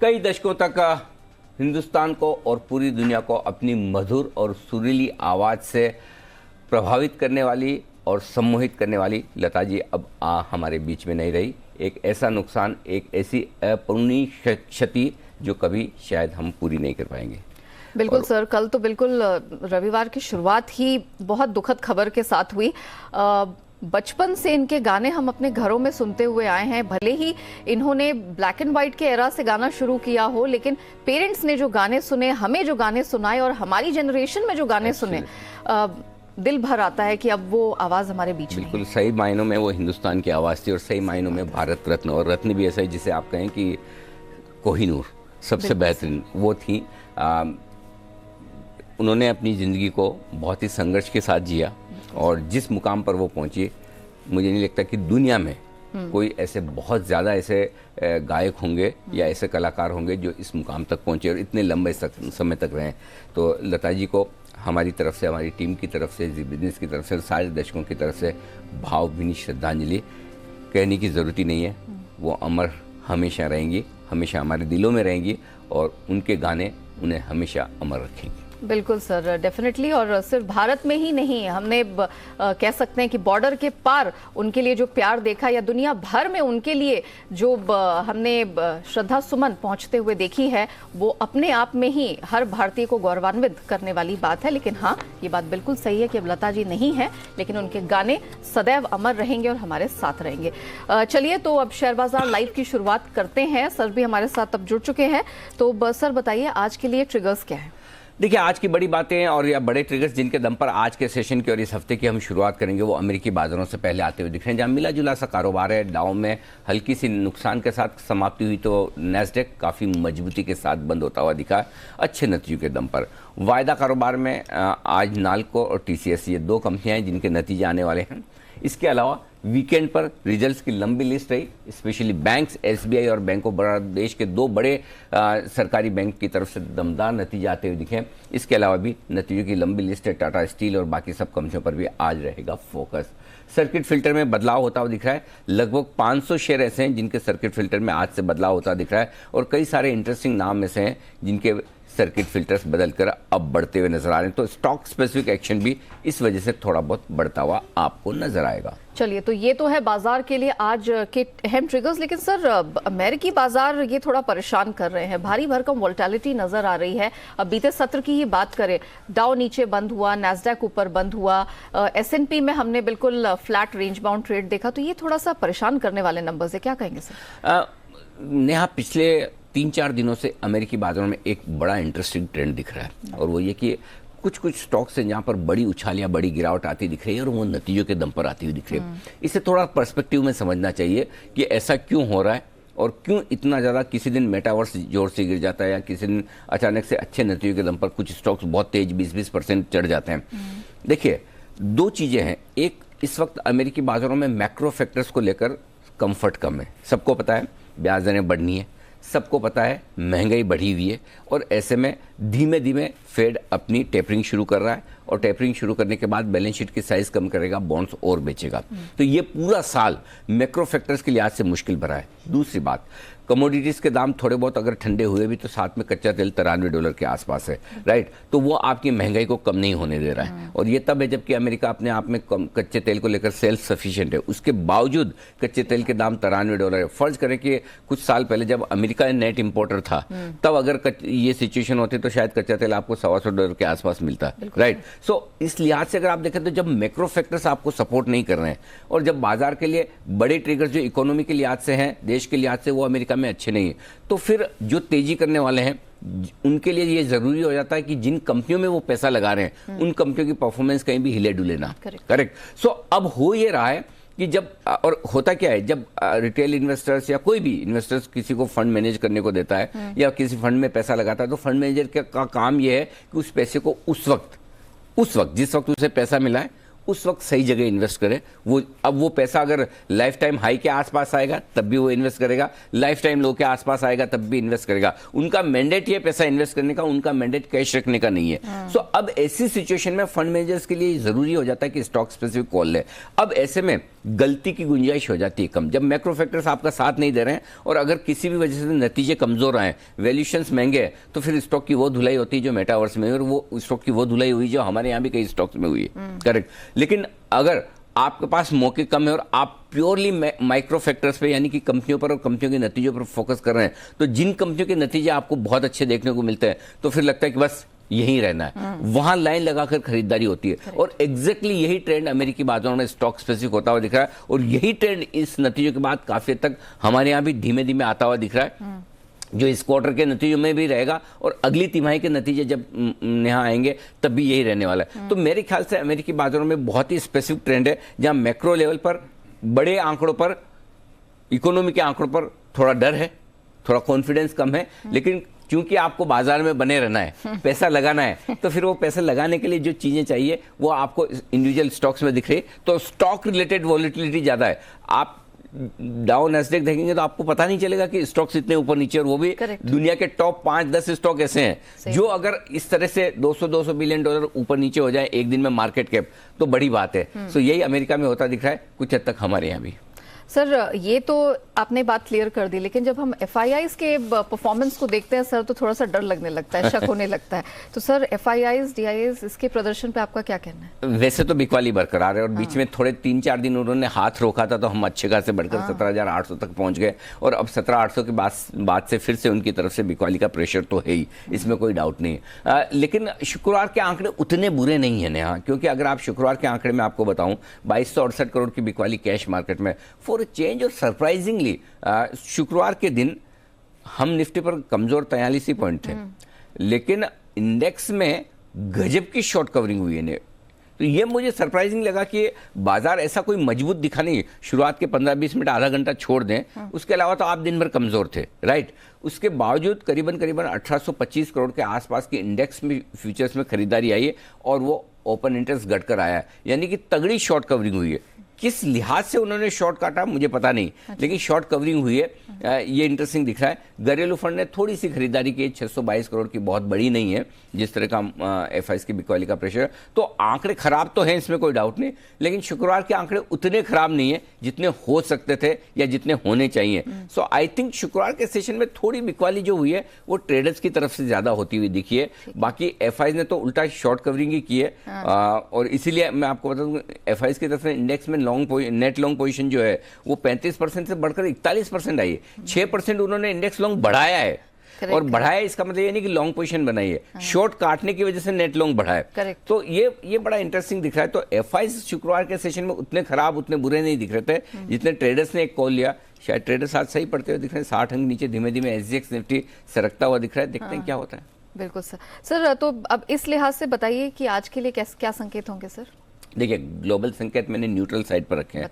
कई दशकों तक हिंदुस्तान को और पूरी दुनिया को अपनी मधुर और सुरीली आवाज़ से प्रभावित करने वाली और सम्मोहित करने वाली लता जी अब हमारे बीच में नहीं रही। एक ऐसा नुकसान, एक ऐसी अपूर्णीय क्षति जो कभी शायद हम पूरी नहीं कर पाएंगे। बिल्कुल सर, कल तो बिल्कुल रविवार की शुरुआत ही बहुत दुखद खबर के साथ हुई। बचपन से इनके गाने हम अपने घरों में सुनते हुए आए हैं। भले ही इन्होंने ब्लैक एंड व्हाइट के एरा से गाना शुरू किया हो, लेकिन पेरेंट्स ने जो गाने सुने, हमें जो गाने सुनाए और हमारी जनरेशन में जो गाने सुने, दिल भर आता है कि अब वो आवाज़ हमारे बीच में। बिल्कुल सही मायनों में वो हिंदुस्तान की आवाज़ थी और सही मायनों में भारत रत्न, और रत्न भी ऐसा है जिसे आप कहें कि कोहिनूर, सबसे बेहतरीन वो थी। उन्होंने अपनी ज़िंदगी को बहुत ही संघर्ष के साथ जिया और जिस मुकाम पर वो पहुंची, मुझे नहीं लगता कि दुनिया में कोई ऐसे बहुत ज़्यादा ऐसे गायक होंगे या ऐसे कलाकार होंगे जो इस मुकाम तक पहुंचे और इतने लंबे समय तक रहें। तो लता जी को हमारी तरफ से, हमारी टीम की तरफ से, जी बिजनेस की तरफ से, सारे दर्शकों की तरफ से भावभीनी श्रद्धांजलि। कहने की ज़रूरत ही नहीं है, वो अमर हमेशा रहेंगी, हमेशा हमारे दिलों में रहेंगी और उनके गाने उन्हें हमेशा अमर रखेंगे। बिल्कुल सर, डेफिनेटली। और सिर्फ भारत में ही नहीं, हमने कह सकते हैं कि बॉर्डर के पार उनके लिए जो प्यार देखा या दुनिया भर में उनके लिए जो हमने श्रद्धा सुमन पहुंचते हुए देखी है, वो अपने आप में ही हर भारतीय को गौरवान्वित करने वाली बात है। लेकिन हाँ, ये बात बिल्कुल सही है कि अब लता जी नहीं है, लेकिन उनके गाने सदैव अमर रहेंगे और हमारे साथ रहेंगे। चलिए, तो अब शेयर बाजार लाइव की शुरुआत करते हैं। सर भी हमारे साथ अब जुड़ चुके हैं, तो सर बताइए आज के लिए ट्रिगर्स क्या है? देखिए, आज की बड़ी बातें और या बड़े ट्रिगर्स जिनके दम पर आज के सेशन की और इस हफ्ते की हम शुरुआत करेंगे, वो अमेरिकी बाजारों से पहले आते हुए दिख रहे हैं, जहां मिला जुला सा कारोबार है। डाउ में हल्की सी नुकसान के साथ समाप्ति हुई तो नैस्डैक काफ़ी मजबूती के साथ बंद होता हुआ दिखा, अच्छे नतीजों के दम पर। वायदा कारोबार में आज नाल्को और TCS, ये दो कंपनियाँ हैं जिनके नतीजे आने वाले हैं। इसके अलावा वीकेंड पर रिजल्ट्स की लंबी लिस्ट रही, स्पेशली बैंक्स, SBI और बैंक ऑफ बड़ौदा, देश के दो बड़े सरकारी बैंक की तरफ से दमदार नतीजे आते हुए दिखे। इसके अलावा भी नतीजों की लंबी लिस्ट है। टाटा स्टील और बाकी सब कंपनियों पर भी आज रहेगा फोकस। सर्किट फिल्टर में बदलाव होता हुआ दिख रहा है। लगभग 500 शेयर ऐसे हैं जिनके सर्किट फिल्टर में आज से बदलाव होता दिख रहा है और कई सारे इंटरेस्टिंग नाम ऐसे हैं जिनके सर्किट फिल्टर्स बदलकर अब बढ़ते हुए नजर आ रहे हैं। तो स्टॉक स्पेसिफिक एक्शन भी इस वजह से थोड़ा बहुत बढ़ता हुआ आपको नजर आएगा। चलिए, तो ये तो है बाजार के लिए आज के अहम ट्रिगर्स। लेकिन सर, अमेरिकी बाजार ये थोड़ा परेशान कर रहे हैं, भारी भरकम वोलेटिलिटी नजर आ रही है। अब बीते सत्र की ही बात करें, डाउ नीचे बंद हुआ, नैस्डैक ऊपर बंद हुआ, S&P में हमने बिल्कुल फ्लैट रेंज बाउंड ट्रेड देखा। तो ये थोड़ा सा परेशान करने वाले नंबर्स है, क्या कहेंगे सर? नेहा, पिछले 3-4 दिनों से अमेरिकी बाजारों में एक बड़ा इंटरेस्टिंग ट्रेंड दिख रहा है और वो ये कि कुछ स्टॉक्स हैं जहां पर बड़ी उछाल या बड़ी गिरावट आती दिख रही है और वो नतीजों के दम पर आती हुई दिख रही है। इसे थोड़ा पर्सपेक्टिव में समझना चाहिए कि ऐसा क्यों हो रहा है और क्यों इतना ज़्यादा किसी दिन मेटावर्स जोर से गिर जाता है या किसी दिन अचानक से अच्छे नतीजों के दम पर कुछ स्टॉक्स बहुत तेज 20% चढ़ जाते हैं। देखिए, दो चीज़ें हैं। एक, इस वक्त अमेरिकी बाजारों में मैक्रो फैक्टर्स को लेकर कंफर्ट कम है। सबको पता है ब्याज दरें बढ़नी है, सबको पता है महंगाई बढ़ी हुई है और ऐसे में धीमे धीमे फेड अपनी टेपरिंग शुरू कर रहा है और टेपरिंग शुरू करने के बाद बैलेंस शीट की साइज कम करेगा, बॉन्ड्स और बेचेगा। तो ये पूरा साल मैक्रो फैक्टर्स के लिहाज से मुश्किल भरा है। दूसरी बात, कमोडिटीज़ के दाम थोड़े बहुत अगर ठंडे हुए भी तो साथ में कच्चा तेल $93 के आसपास है, राइट। तो वो आपकी महंगाई को कम नहीं होने दे रहा है और ये तब है जबकि अमेरिका अपने आप में कच्चे तेल को लेकर सेल्फ सफिशिएंट है। उसके बावजूद कच्चे तेल के दाम $93 है। फर्ज करें कि कुछ साल पहले जब अमेरिका नेट इंपोर्टर था, तब अगर ये सिचुएशन होती तो शायद कच्चा तेल आपको $125 के आसपास मिलता, राइट। सो इस लिहाज से अगर आप देखें तो जब मैक्रो फैक्टर्स आपको सपोर्ट नहीं कर रहे हैं और जब बाजार के लिए बड़े ट्रिगर्स जो इकोनॉमी के लिहाज से हैं, देश के लिहाज से, वो अमेरिका में अच्छे नहीं है, तो फिर जो तेजी करने वाले हैं उनके लिए ये जरूरी हो जाता है कि जिन कंपनियों में वो पैसा लगा रहे हैं उन कंपनियों की परफॉर्मेंस कहीं भी हिले डुले ना। करेक्ट। सो अब हो ये रहा है कि जब, और होता क्या है, जब रिटेल इन्वेस्टर्स या कोई भी इन्वेस्टर्स किसी को फंड मैनेज करने को देता है या किसी फंड में पैसा लगाता है तो फंड मैनेजर का काम यह है कि उस पैसे को उस वक्त जिस वक्त उसे पैसा मिला है उस वक्त सही जगह इन्वेस्ट करे। अब वो पैसा अगर लाइफ टाइम हाई के आसपास आएगा तब भी वो इन्वेस्ट करेगा, लाइफ टाइम लो के आसपास आएगा तब भी इन्वेस्ट करेगा। उनका मैंडेट ये पैसा इन्वेस्ट करने का, उनका मैंडेट कैश रखने का नहीं है। सो अब ऐसी सिचुएशन में फंड मैनेजर्स के लिए जरूरी हो जाता है कि स्टॉक स्पेसिफिक कॉल ले। अब ऐसे में गलती की गुंजाइश हो जाती है कम, जब मैक्रो फैक्टर्स आपका साथ नहीं दे रहे हैं और अगर किसी भी वजह से नतीजे कमजोर आए, वैल्यूएशंस महंगे हैं, तो फिर स्टॉक की वो धुलाई होती है जो मेटावर्स में, और वो स्टॉक की वो धुलाई हुई जो हमारे यहाँ भी कई स्टॉक्स में हुई है। करेक्ट। लेकिन अगर आपके पास मौके कम है और आप प्योरली माइक्रो फैक्टर्स पे यानी कि कंपनियों पर और कंपनियों के नतीजों पर फोकस कर रहे हैं, तो जिन कंपनियों के नतीजे आपको बहुत अच्छे देखने को मिलते हैं तो फिर लगता है कि बस यहीं रहना है, वहां लाइन लगाकर खरीदारी होती है। और एग्जैक्टली यही ट्रेंड अमेरिकी बाजारों में स्टॉक स्पेसिफिक होता हुआ दिख रहा है, और यही ट्रेंड इस नतीजों के बाद काफी हद तक हमारे यहाँ भी धीमे धीमे आता हुआ दिख रहा है, जो इस क्वार्टर के नतीजों में भी रहेगा और अगली तिमाही के नतीजे जब यहाँ आएंगे तब भी यही रहने वाला है। तो मेरे ख्याल से अमेरिकी बाजारों में बहुत ही स्पेसिफिक ट्रेंड है, जहां मैक्रो लेवल पर बड़े आंकड़ों पर, इकोनॉमी के आंकड़ों पर थोड़ा डर है, थोड़ा कॉन्फिडेंस कम है, लेकिन क्योंकि आपको बाजार में बने रहना है, पैसा लगाना है, तो फिर वो पैसा लगाने के लिए जो चीजें चाहिए वो आपको इंडिविजुअल स्टॉक्स में दिख रही है। तो स्टॉक रिलेटेड वॉलिटिलिटी ज्यादा है। आप डाउन नैस्डैक देखेंगे तो आपको पता नहीं चलेगा कि स्टॉक्स इतने ऊपर नीचे, और वो भी दुनिया के टॉप 5-10 स्टॉक ऐसे हैं जो अगर इस तरह से 200 बिलियन डॉलर ऊपर नीचे हो जाए एक दिन में मार्केट कैप, तो बड़ी बात है। सो यही अमेरिका में होता दिख रहा है, कुछ हद तक हमारे यहाँ भी। सर ये तो आपने बात क्लियर कर दी, लेकिन जब हम एफआईआईज के परफॉर्मेंस को देखते हैं सर, तो थोड़ा सा डर लगने लगता है, शक होने लगता है। तो सर एफआईआईज, डीआईएस, इसके प्रदर्शन पे आपका क्या कहना है? वैसे तो बिकवाली बरकरार है, और बीच में थोड़े 3-4 दिन उन्होंने हाथ रोका था, तो हम अच्छे खासे बढ़कर 17,800 तक पहुंच गए, और अब 17,800 के बाद से फिर से उनकी तरफ से बिकवाली का प्रेशर तो है ही, इसमें कोई डाउट नहीं है। लेकिन शुक्रवार के आंकड़े उतने बुरे नहीं है नेहा, क्योंकि अगर आप शुक्रवार के आंकड़े में आपको बताऊं 2268 करोड़ की बिकवाली कैश मार्केट में फॉर चेंज, और सरप्राइजिंगली शुक्रवार के दिन हम निफ्टी पर कमजोर 43 ही पॉइंट थे, लेकिन इंडेक्स में गजब की शॉर्ट कवरिंग हुई है। तो ये मुझे सरप्राइजिंग लगा कि बाजार ऐसा कोई मजबूत दिखा नहीं। शुरुआत के 15-20 मिनट आधा घंटा छोड़ दें, उसके अलावा तो आप दिन भर कमजोर थे, राइट। उसके बावजूद करीबन 1825 करोड़ के आसपास की इंडेक्स में फ्यूचर्स में खरीदारी आई है, और वो ओपन इंटरेस्ट घटकर आया है, यानी कि तगड़ी शॉर्ट कवरिंग हुई है। किस लिहाज से उन्होंने शॉर्ट काटा मुझे पता नहीं, लेकिन शॉर्ट कवरिंग हुई है, ये इंटरेस्टिंग दिख रहा है। घरेलू फंड ने थोड़ी सी खरीदारी की, 622 करोड़ की, बहुत बड़ी नहीं है जिस तरह का एफआईएस की बिकवाली का प्रेशर। तो आंकड़े खराब तो हैं, इसमें कोई डाउट नहीं, लेकिन शुक्रवार के आंकड़े उतने खराब नहीं है जितने हो सकते थे या जितने होने चाहिए। सो आई थिंक शुक्रवार के सेशन में थोड़ी बिकवाली जो हुई है वो ट्रेडर्स की तरफ से ज्यादा होती हुई दिखी है। बाकी एफआईएस ने तो उल्टा शॉर्ट कवरिंग ही की है, और इसीलिए मैं आपको बता दूं एफआईएस की तरफ से इंडेक्स में नेट लॉन्ग पोजीशन जो है वो 35% से बढ़कर 41% आई है। 6% उन्होंने इंडेक्स लॉन्ग बढ़ाया है, और बढ़ाया इसका मतलब ये नहीं कि लॉन्ग पोजीशन बनाई है, शॉर्ट काटने की वजह से नेट लॉन्ग बढ़ा है। तो ये बड़ा इंटरेस्टिंग दिख रहा है। तो एफआईएस शुक्रवार के सेशन में उतने खराब, उतने बुरे नहीं दिख रहे थे जितने ट्रेडर्स ने एक कॉल लिया। शायद ट्रेडर्स आज सही पड़ते हुए दिख रहे हैं, 60 अंक नीचे धीमे धीमे एसजीएक्स निफ्टी सरकता हुआ दिख रहा है। देखते हैं क्या होता है। बिल्कुल सर, तो अब इस लिहाज से बताइए कि आज के लिए क्या संकेत होंगे सर? देखिए, ग्लोबल संकेत मैंने न्यूट्रल साइड पर रखे हैं।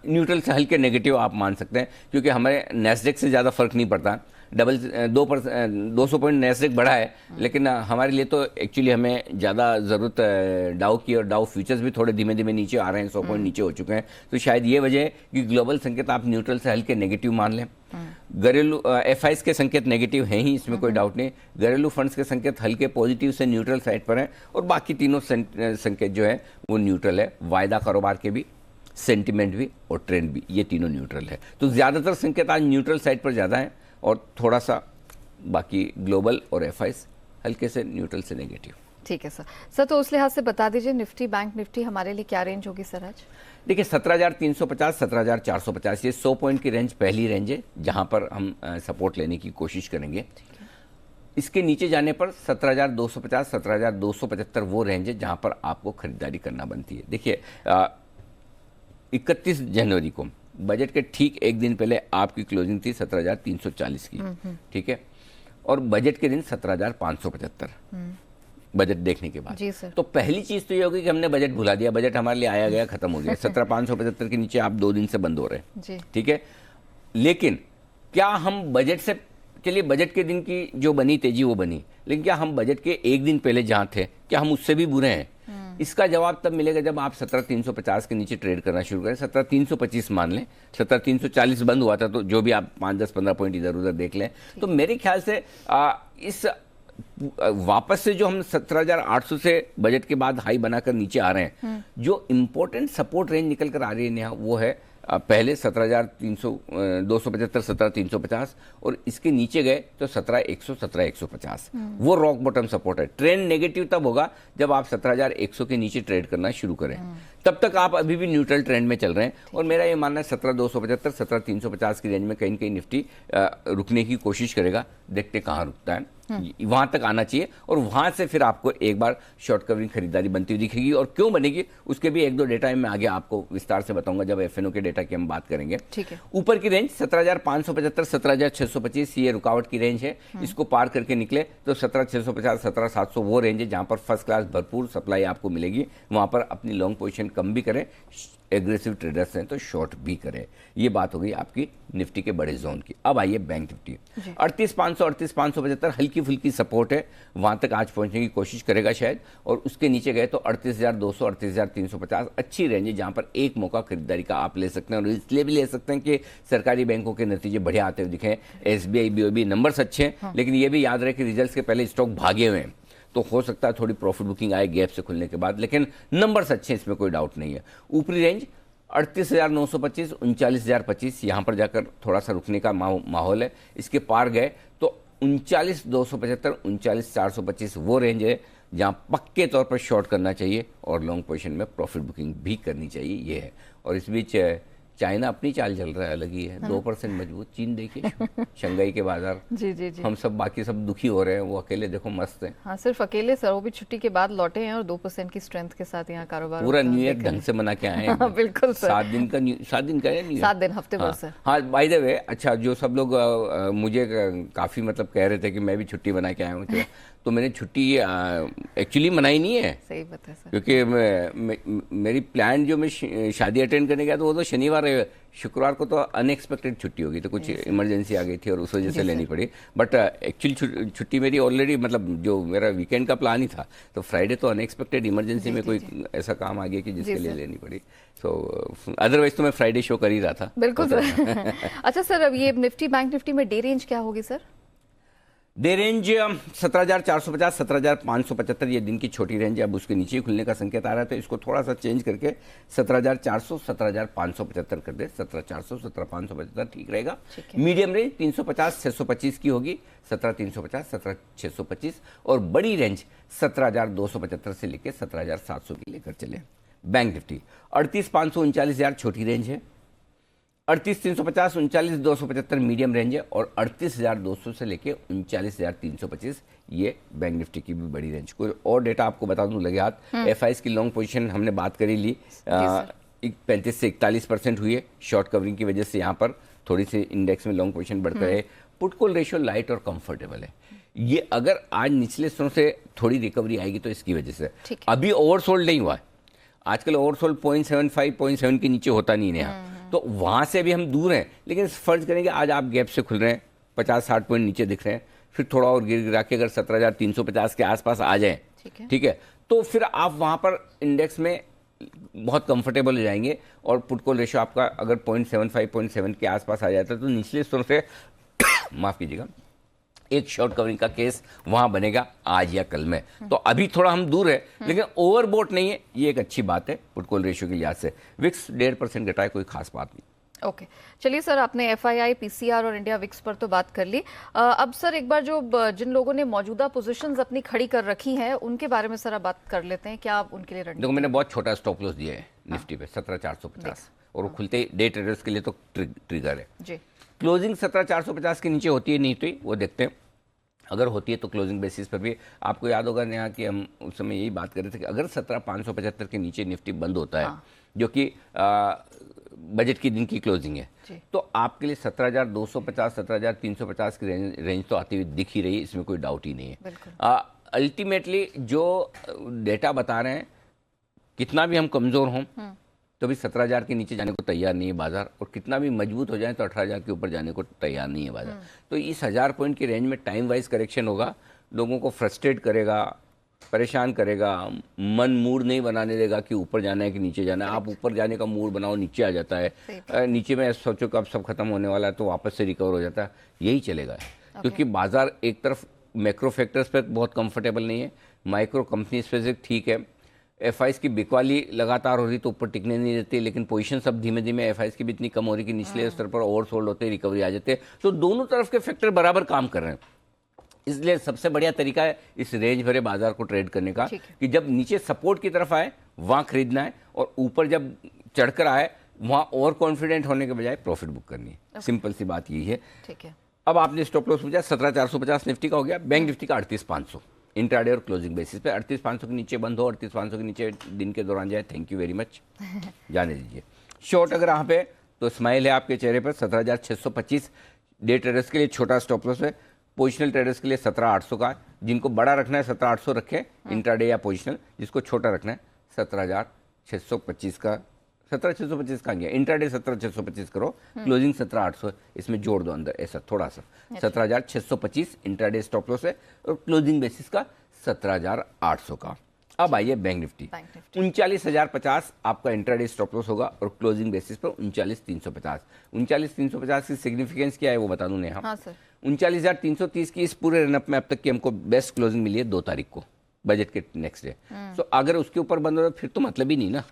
न्यूट्रल से हल्के नेगेटिव आप मान सकते हैं, क्योंकि हमारे नैस्डैक से ज़्यादा फर्क नहीं पड़ता। 200 पॉइंट नैस्डैक बढ़ा है, लेकिन हमारे लिए तो एक्चुअली हमें ज़्यादा ज़रूरत डाउ की, और डाउ फ्यूचर्स भी थोड़े धीमे धीमे नीचे आ रहे हैं, 100 पॉइंट नीचे हो चुके हैं। तो शायद ये वजह है कि ग्लोबल संकेत आप न्यूट्रल से हल्के नेगेटिव मान लें। घरेलू एफआईएस के संकेत नेगेटिव हैं ही, इसमें कोई डाउट नहीं। घरेलू फंड्स के संकेत हल्के पॉजिटिव से न्यूट्रल साइड पर हैं, और बाकी तीनों संकेत जो है वो न्यूट्रल है। वायदा कारोबार के भी, सेंटिमेंट भी और ट्रेंड भी, ये तीनों न्यूट्रल है। तो ज़्यादातर संकेत आज न्यूट्रल साइड पर ज़्यादा है, और थोड़ा सा बाकी ग्लोबल और एफआईएस हल्के से न्यूट्रल से नेगेटिव। ठीक है सर, तो उस लिहाज से बता दीजिए निफ्टी बैंक निफ्टी हमारे लिए क्या रेंज होगी सर आज? देखिए, 17,350 17,450 ये 100 पॉइंट की रेंज पहली रेंज है जहां पर हम सपोर्ट लेने की कोशिश करेंगे। इसके नीचे जाने पर 17,250 17,275 वो रेंज है जहां पर आपको खरीदारी करना बनती है। देखिए, 31 जनवरी को बजट के ठीक एक दिन पहले आपकी क्लोजिंग थी 17,340 की, ठीक है, और बजट के दिन 17,575 बजट देखने के बाद। तो पहली चीज तो ये होगी कि हमने बजट भुला दिया, बजट हमारे लिए आया गया खत्म हो गया। 17,575 के नीचे आप 2 दिन से बंद हो रहे हैं, ठीक है। लेकिन क्या हम बजट से, चलिए बजट के दिन की जो बनी तेजी वो बनी, लेकिन क्या हम बजट के एक दिन पहले जहां थे क्या हम उससे भी बुरे हैं? इसका जवाब तब मिलेगा जब आप 17,350 के नीचे ट्रेड करना शुरू करें। 17,325 मान लें, 17,340 बंद हुआ था, तो जो भी आप 5, 10, 15 पॉइंट इधर उधर देख लें, तो मेरे ख्याल से इस वापस से जो हम 17,800 से बजट के बाद हाई बनाकर नीचे आ रहे हैं, जो इंपॉर्टेंट सपोर्ट रेंज निकल कर आ रही है नेहा, वो है पहले 17,300 275 17,350 और इसके नीचे गए तो 17,100 17,150 वो रॉक बॉटम सपोर्ट है। ट्रेंड नेगेटिव तब होगा जब आप 17,100 के नीचे ट्रेड करना शुरू करें, तब तक आप अभी भी न्यूट्रल ट्रेंड में चल रहे हैं। और मेरा ये मानना है 17,275 17,350 की रेंज में कहीं न कहीं निफ्टी रुकने की कोशिश करेगा, देखते कहाँ रुकता है, वहां तक आना चाहिए और वहां से फिर आपको एक बार शॉर्ट कवरिंग खरीदारी बनती हुई दिखेगी। और क्यों बनेगी उसके भी एक दो डेटा मैं आगे आपको विस्तार से बताऊंगा जब एफएनओ के डेटा की हम बात करेंगे। ठीक है। ऊपर की रेंज 17,575 17,625 ये रुकावट की रेंज है, इसको पार करके निकले तो 17,650 17,700 वो रेंज है जहां पर फर्स्ट क्लास भरपूर सप्लाई आपको मिलेगी, वहां पर अपनी लॉन्ग पोजीशन कम भी करें, एग्रेसिव ट्रेडर्स हैं तो शॉर्ट भी करें। ये बात हो गई आपकी निफ्टी के बड़े जोन की। अब आइए बैंक निफ्टी 38,500 38,575 हल्की फुल्की सपोर्ट है, वहां तक आज पहुंचने की कोशिश करेगा शायद, और उसके नीचे गए तो 38,200 38,350 अच्छी रेंज है जहां पर एक मौका खरीदारी का आप ले सकते हैं। और इसलिए भी ले सकते हैं कि सरकारी बैंकों के नतीजे बढ़िया आते हुए दिखे, एसबीआई बीओबी नंबर्स अच्छे हैं, लेकिन ये भी याद रहे कि रिजल्ट्स के पहले स्टॉक भागे हुए हैं, तो हो सकता है थोड़ी प्रॉफिट बुकिंग आए गैप से खुलने के बाद, लेकिन नंबर्स अच्छे हैं, इसमें कोई डाउट नहीं है। ऊपरी रेंज 38,925 39,025 यहाँ पर जाकर थोड़ा सा रुकने का माहौल है। इसके पार गए तो 39,275 39,425 वो रेंज है जहाँ पक्के तौर पर शॉर्ट करना चाहिए और लॉन्ग पोजीशन में प्रॉफिट बुकिंग भी करनी चाहिए, ये है। और इस बीच चाइना अपनी चाल चल रहा है, अलग ही है, 2% मजबूत। चीन देखिए शंघाई के बाजार, जी जी जी, हम सब बाकी सब दुखी हो रहे हैं, वो अकेले देखो मस्त है। हाँ सिर्फ अकेले सर, वो भी छुट्टी के बाद लौटे हैं और 2% की स्ट्रेंथ के साथ यहाँ कारोबार पूरा न्यू ईयर ढंग से मना के आए हैं। हाँ, बिल्कुल सर। 7 दिन का है न्यू ईयर, 7 दिन हफ्ते भर हाँ, सर। हाँ बाय द वे, अच्छा जो सब लोग मुझे काफी मतलब कह रहे थे कि मैं भी छुट्टी बना के आया हूँ, तो मैंने छुट्टी एक्चुअली मनाई नहीं है, सही बात है सर, क्योंकि मेरी प्लान जो मैं शादी अटेंड करने गया तो वो तो शनिवार है, शुक्रवार को तो अनएक्सपेक्टेड छुट्टी होगी, तो कुछ इमरजेंसी आ गई थी और उस वजह से लेनी पड़ी। बट एक्चुअली छुट्टी मेरी ऑलरेडी, मतलब जो मेरा वीकेंड का प्लान ही था, तो फ्राइडे तो अनएक्सपेक्टेड इमरजेंसी में कोई ऐसा काम आ गया कि जिसके लिए लेनी पड़ी। सो अदरवाइज तो मैं फ्राइडे शो कर ही रहा था। बिल्कुल सर। अच्छा सर, अब ये निफ्टी बैंक निफ्टी में डे रेंज क्या होगी सर? डे रेंज 17,450 17,575 ये दिन की छोटी रेंज है, अब उसके नीचे ही खुलने का संकेत आ रहा है, तो इसको थोड़ा सा चेंज करके 17,400 17,575 कर दे। 17,400 17,575 ठीक रहेगा। मीडियम रेंज 350 625 की होगी, 17,350 17,625, और बड़ी रेंज 17,275 से लेकर 17,700 की लेकर चले। बैंक निफ्टी 38,500 39,000 छोटी रेंज है, 38,350 39,275 मीडियम रेंज है, और 38,200 से लेके 39,325 ये बैंक निफ्टी की भी बड़ी रेंज। कोई और डेटा आपको बता दूं लगे हाथ, एफआईएस की लॉन्ग पोजीशन हमने बात करी ली, 35 से 41% हुई है, शॉर्ट कवरिंग की वजह से यहाँ पर थोड़ी सी इंडेक्स में लॉन्ग पोजीशन बढ़ता है। पुट कॉल रेशियो लाइट और कंफर्टेबल है, ये अगर आज निचले स्तरों से थोड़ी रिकवरी आएगी तो इसकी वजह से, अभी ओवरसोल्ड नहीं हुआ है, आजकल ओवरसोल्ड 0.75 0.7 के नीचे होता नहीं है, तो वहां से भी हम दूर हैं, लेकिन फर्ज करेंगे आज आप गैप से खुल रहे हैं, 50-60 पॉइंट नीचे दिख रहे हैं, फिर थोड़ा और गिर गिरा के अगर 17,350 के आसपास आ जाएं, ठीक है, तो फिर आप वहां पर इंडेक्स में बहुत कंफर्टेबल हो जाएंगे। और पुट कॉल रेशियो आपका अगर 0.75 0.7 के आसपास आ जाता है तो निचले स्तर से माफ कीजिएगा एक शॉर्ट कवरिंग का केस वहां बनेगा आज या कल में। तो अभी थोड़ा हम दूर है, लेकिन ओवरबोट नहीं है, ये एक अच्छी बात है पुट कॉल रेशियो के लिहाज से। विक्स 1.5% घटा है, कोई खास बात नहीं। ओके चलिए सर, आपने एफआईआई, पीसीआर और इंडिया विक्स पर तो बात कर ली। अब सर एक बार जो जिन लोगों ने मौजूदा पोजीशंस अपनी खड़ी कर रखी हैं उनके बारे में सर आप बात कर लेते हैं, क्या आप उनके लिए रणनीति? देखो मैंने बहुत छोटा स्टॉप लॉस दिया है निफ्टी पे 17,450, और वो खुलते डे ट्रेडर्स के लिए तो ट्रिगर है जी। क्लोजिंग 17,450 के नीचे होती है नहीं तो वो देखते हैं, अगर होती है तो क्लोजिंग बेसिस पर भी। आपको याद होगा नेहा कि हम उस समय यही बात कर रहे थे कि अगर 17,575 के नीचे निफ्टी बंद होता है, जो कि बजट की दिन की क्लोजिंग है, तो आपके लिए 17,250 17,350 की रेंज तो आती हुई दिख ही रही है, इसमें कोई डाउट ही नहीं है। अल्टीमेटली जो डेटा बता रहे हैं, कितना भी हम कमज़ोर हों तो भी 17,000 के नीचे जाने को तैयार नहीं है बाजार, और कितना भी मजबूत हो जाए तो 18,000 के ऊपर जाने को तैयार नहीं है बाजार। तो इस 1000 पॉइंट की रेंज में टाइम वाइज करेक्शन होगा, लोगों को फ्रस्ट्रेट करेगा, परेशान करेगा, मन मूड नहीं बनाने देगा कि ऊपर जाना है कि नीचे जाना है। आप ऊपर जाने का मूड बनाओ, नीचे आ जाता है, नीचे में सोचो कि अब सब खत्म होने वाला है तो वापस से रिकवर हो जाता है, यही चलेगा। क्योंकि बाजार एक तरफ मैक्रो फैक्टर्स पे बहुत कंफर्टेबल नहीं है, माइक्रो कंपनी स्पेसिफिक ठीक है। एफआईस की बिकवाली लगातार हो रही तो ऊपर टिकने नहीं देती, लेकिन पोजीशन सब धीमे धीमे एफआईस की भी इतनी कम हो रही कि निचले स्तर पर ओवरसोल्ड होते रिकवरी आ जाते हैं। तो दोनों तरफ के फैक्टर बराबर काम कर रहे हैं, इसलिए सबसे बढ़िया तरीका है इस रेंज भरे बाजार को ट्रेड करने का कि जब नीचे सपोर्ट की तरफ आए वहां खरीदना है और ऊपर जब चढ़कर आए वहां ओवर कॉन्फिडेंट होने के बजाय प्रॉफिट बुक करनी है। सिंपल सी बात यही है। ठीक है। अब आपने स्टॉप लॉस पूछा, 17,450 निफ्टी का हो गया, बैंक निफ्टी का 38,500 इंट्राडे और क्लोजिंग बेसिस पे। 38,500 के नीचे बंद हो, 38,500 के नीचे दिन के दौरान जाए, थैंक यू वेरी मच, जाने दीजिए। शॉर्ट अगर यहाँ पे तो स्माइल है आपके चेहरे पर। 17,625 डे ट्रेडर्स के लिए छोटा स्टॉप लॉस है, पोजिशनल ट्रेडर्स के लिए 17,800 का। जिनको बड़ा रखना है 17,800 रखें इंट्राडे या पोजिशनल, जिसको छोटा रखना है 17,625 का। 17,625 का गया, इंट्राडे 17,625 करो, क्लोजिंग 17,800, इसमें जोड़ दो अंदर ऐसा थोड़ा सा। 17,625 इंट्राडे स्टॉप लॉस है और क्लोजिंग बेसिस का 17,800 का। अब आइए बैंक निफ्टी। 39,050 आपका इंट्राडे स्टॉप लॉस होगा और क्लोजिंग बेसिस पर 39,350। 39,350 की सिग्निफिकेंस क्या है वो बता दूं नेहा। हाँ सर। 39,330 की इस पूरे रनअप में अब तक की हमको बेस्ट क्लोजिंग मिली है 2 तारीख को, बजट के नेक्स्ट डे। तो अगर उसके ऊपर बंद हो फिर तो मतलब ही नहीं ना।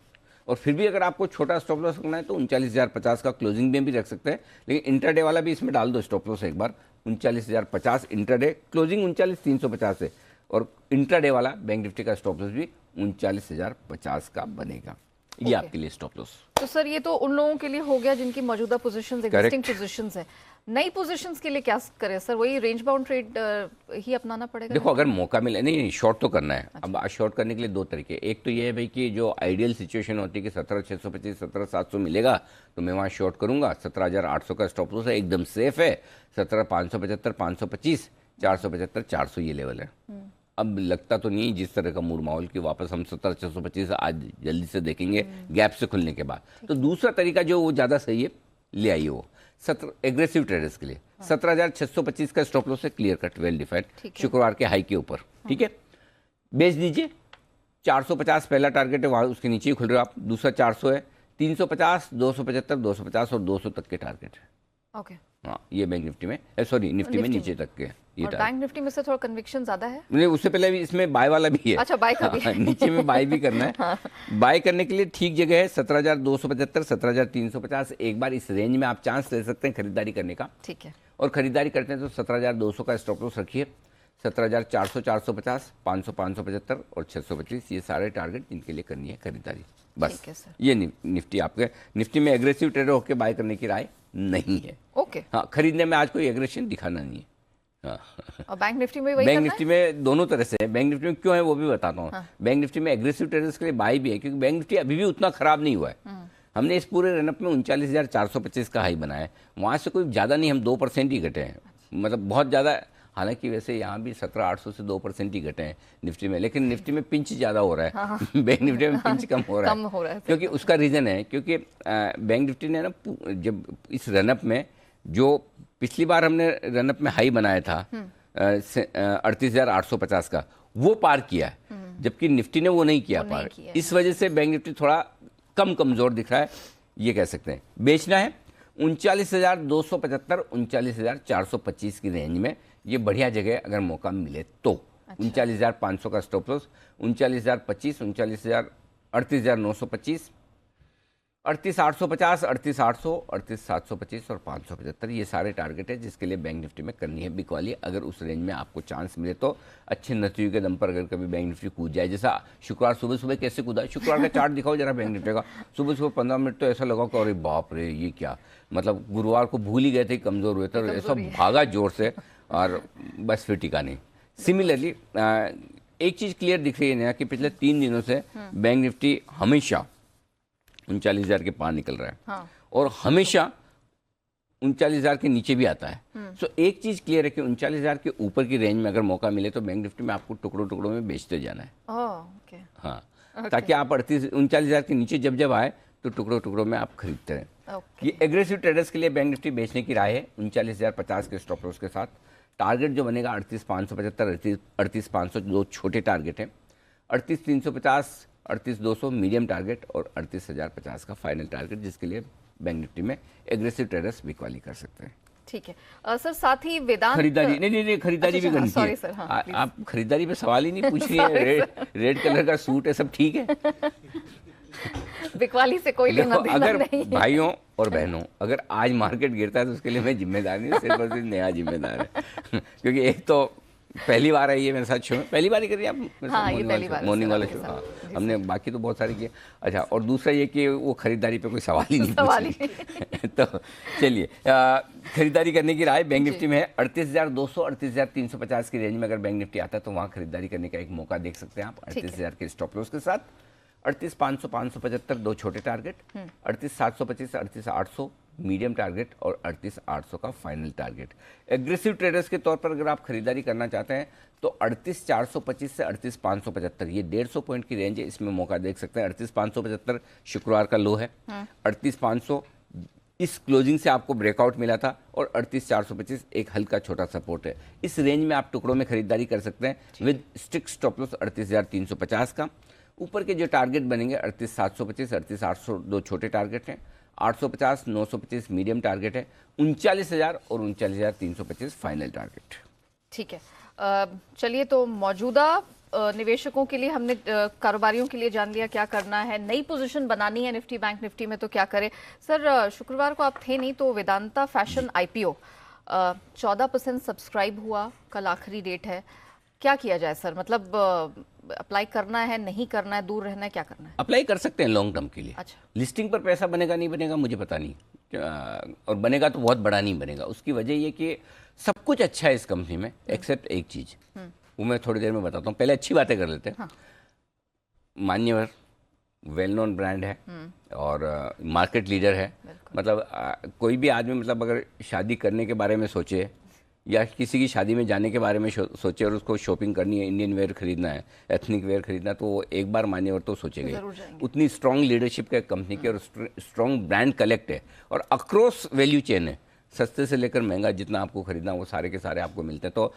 और फिर भी अगर आपको छोटा स्टॉप लॉस रखना है तो 39,050 का क्लोजिंग में भी रख सकते हैं, लेकिन इंटरडे वाला भी इसमें डाल दो स्टॉप लॉस एक बार। 39,050 इंटरडे, क्लोजिंग 39,350 है और इंटरडे वाला बैंक निफ्टी का स्टॉप लॉस भी 39,050 का बनेगा। ये आपके लिए स्टॉप लॉस। तो सर ये तो उन लोगों के लिए हो गया जिनकी मौजूदा पोजीशंस, एग्जिस्टिंग पोजीशंस है। नई पोजीशंस के लिए क्या करें सर? वही रेंज बाउंड ट्रेड ही अपनाना पड़ेगा? देखो अगर मौका मिले, नहीं शॉर्ट तो करना है। अब शॉर्ट करने के लिए 2 तरीके, एक तो ये है भाई कि जो आइडियल सिचुएशन होती है कि 17,625 17,700 मिलेगा तो मैं वहाँ शॉर्ट करूंगा। 17,800 का स्टॉप लॉस है, एकदम सेफ है। 17,575 525 475 400 ये लेवल है। अब लगता तो नहीं जिस तरह का मूड माहौल कि वापस हम 17,625 आज जल्दी से देखेंगे गैप से खुलने के बाद। तो दूसरा तरीका जो वो ज़्यादा सही है, ले आइए वो एग्रेसिव ट्रेडर्स के लिए। 17,625 का स्टॉप लॉस है, क्लियर कट, वेल डिफाइंड, शुक्रवार के हाई के ऊपर, ठीक है। बेच दीजिए। 450 पहला टारगेट है, वहाँ उसके नीचे ही खुल रहे हो आप। दूसरा 400 है, 350 275 250 और 200 तक के टारगेट है। ओके। हाँ ये बैंक निफ्टी में, सॉरी निफ्टी में नीचे तक के ये और बैंक निफ्टी में से थोड़ा कन्विक्शन ज्यादा है। नहीं उससे पहले भी इसमें बाय वाला भी है। अच्छा बाय का भी। नीचे में बाय भी करना है। बाय करने के लिए ठीक जगह है 17,275 17,350। एक बार इस रेंज में आप चांस ले सकते हैं खरीदारी करने का। ठीक है। और खरीदारी करते हैं तो 17,200 का स्टॉप लॉस रखिए। 17,400 450 500 575 और 625 ये सारे टारगेट जिनके लिए करनी है खरीदारी, बस। ये निफ्टी आपके निफ्टी में एग्रेसिव ट्रेडर होकर बाय करने की राय नहीं है। ओके। हाँ खरीदने में आज कोई एग्रेशन दिखाना नहीं है। हाँ। और बैंक निफ्टी में वही बैंक निफ्टी में दोनों तरह से है। बैंक निफ्टी में क्यों है वो भी बताता हूँ। बैंक निफ्टी में एग्रेसिव ट्रेडर्स के लिए बाय भी है क्योंकि बैंक निफ्टी अभी भी उतना खराब नहीं हुआ है। हमने इस पूरे रनअप में 39,425 का हाई बनाया है, वहाँ से कोई ज़्यादा नहीं, हम 2% ही घटे हैं, मतलब बहुत ज़्यादा। हालांकि वैसे यहाँ भी 17,800 से 2% ही घटे हैं निफ्टी में, लेकिन निफ्टी में पिंच ज़्यादा हो रहा है। हाँ। बैंक निफ्टी में पिंच कम हो रहा है क्योंकि उसका रीज़न है क्योंकि बैंक निफ्टी ने ना जब इस रनअप में जो पिछली बार हमने रनअप में हाई बनाया था 38,850 का, वो पार किया है, जबकि निफ्टी ने वो नहीं किया पार। इस वजह से बैंक निफ्टी थोड़ा कम कमज़ोर दिख रहा है, ये कह सकते हैं। बेचना है 39,275 39,425 की रेंज में, ये बढ़िया जगह है अगर मौका मिले तो। 39,500 का स्टॉप लॉस, 39,025 38,925 38,850 38,800 38,725 और 575 ये सारे टारगेट है जिसके लिए बैंक निफ्टी में करनी है बिकवाली। अगर उस रेंज में आपको चांस मिले तो अच्छे नतीजों के दम पर अगर कभी बैंक निफ्टी कूद जाए, जैसा शुक्रवार सुबह सुबह कैसे कूदा, शुक्रवार का चार्ट दिखाओ जरा बैंक निफ्टी का। सुबह सुबह 15 मिनट तो ऐसा लगा कि अरे बाप रे ये क्या, मतलब गुरुवार को भूल ही गए थे, कमज़ोर हुए थे, ऐसा भागा जोर से और बस फिर टिका नहीं। सिमिलरली एक चीज़ क्लियर दिख रही है ना कि पिछले 3 दिनों से बैंक निफ्टी हमेशा 39,000 के पार निकल रहा है। हाँ। और हमेशा 39,000 के नीचे भी आता है। सो एक चीज क्लियर है कि 39,000 के ऊपर की रेंज में अगर मौका मिले तो बैंक निफ्टी में आपको टुकड़ों टुकड़ों में बेचते जाना है। ओके। हाँ ताकि आप 39,000 के नीचे जब जब आए तो टुकड़ों टुकड़ों में आप खरीदते रहें। ये एग्रेसिव ट्रेडर्स के लिए बैंक निफ्टी बेचने की राय है 39,050 के स्टॉप लॉस के साथ। टारगेट जो बनेगा 38,575 38,500 दो छोटे टारगेट हैं, 38,350 38,200 मीडियम टारगेट और 38,050 का फाइनल टारगेट जिसके लिए बैंक निफ्टी में एग्रेसिव ट्रेडर्स बिकवाली कर सकते हैं। ठीक है सर, साथ ही वेदांत खरीदारी नहीं, खरीदारी भी करनी सॉरी है। सर, हाँ, आप खरीदारी पे सवाल ही नहीं पूछ रही है। रेड कलर का सूट है, सब ठीक है। बिकवाली से कोई लेना देखो, देना अगर नहीं है। भाइयों और बहनों, अगर आज मार्केट गिरता है तो उसके लिए मैं जिम्मेदार नहीं, सिर्फ और सिर्फ नया जिम्मेदार है। क्योंकि एक तो पहली बार आई है मेरे साथ शो में, पहली बार ही करिए आप मेरे साथ हाँ, ये पहली बार है मॉर्निंग सर वाला आपके शो। साथ। हाँ, हमने बाकी तो बहुत सारे किए। अच्छा, और दूसरा ये कि वो खरीदारी पे कोई सवाल ही नहीं सवाल ही पूछ तो चलिए, खरीदारी करने की राय बैंक निफ्टी में है 38,200 38,350 की रेंज में अगर बैंक निफ्टी आता है तो वहाँ खरीदारी करने का एक मौका देख सकते हैं आप 38,000 के स्टॉप लॉस के साथ। 38,500 575 दो छोटे टारगेट, 38,725 38,800 मीडियम टारगेट और 38,800 का फाइनल टारगेट। एग्रेसिव ट्रेडर्स के तौर पर अगर आप खरीदारी करना चाहते हैं तो 38,425 से 38,575 ये 150 पॉइंट की रेंज है, इसमें मौका देख सकते हैं। 38,575 शुक्रवार का लो है, 38,500 इस क्लोजिंग से आपको ब्रेकआउट मिला था और 38,425 एक हल्का छोटा सपोर्ट है। इस रेंज में आप टुकड़ों में खरीदारी कर सकते हैं विद स्ट्रिक्ट स्टॉप लॉस 38,350 का। ऊपर के जो टारगेट बनेंगे 38,725 38,800 दो छोटे टारगेट हैं, 850 925 मीडियम टारगेट है, 39,000 और 39,325 फाइनल टारगेट। ठीक है, चलिए तो मौजूदा निवेशकों के लिए हमने कारोबारियों के लिए जान लिया क्या करना है। नई पोजीशन बनानी है निफ्टी बैंक निफ्टी में तो क्या करें। सर शुक्रवार को आप थे नहीं तो वेदांता फैशन आईपीओ 14% सब्सक्राइब हुआ, कल आखिरी डेट है, क्या किया जाए सर? मतलब अप्लाई करना है, नहीं करना है, दूर रहना है, क्या करना है? अप्लाई कर सकते हैं लॉन्ग टर्म के लिए। अच्छा, लिस्टिंग पर पैसा बनेगा नहीं बनेगा मुझे पता नहीं, और बनेगा तो बहुत बड़ा नहीं बनेगा। उसकी वजह ये कि सब कुछ अच्छा है इस कंपनी में एक्सेप्ट एक चीज़, वो मैं थोड़ी देर में बताता हूँ। पहले अच्छी बातें कर लेते हैं। हाँ। मान्यवर वेल नोन ब्रांड है और मार्केट लीडर है। मतलब कोई भी आदमी मतलब अगर शादी करने के बारे में सोचे या किसी की शादी में जाने के बारे में सोचे और उसको शॉपिंग करनी है, इंडियन वेयर खरीदना है, एथनिक वेयर खरीदना है, तो वो एक बार मान्यवर तो सोचेगा। उतनी स्ट्रांग लीडरशिप है कंपनी की और स्ट्रांग ब्रांड कलेक्ट है और अक्रॉस वैल्यू चेन है। सस्ते से लेकर महंगा जितना आपको खरीदना वो सारे के सारे आपको मिलते हैं। तो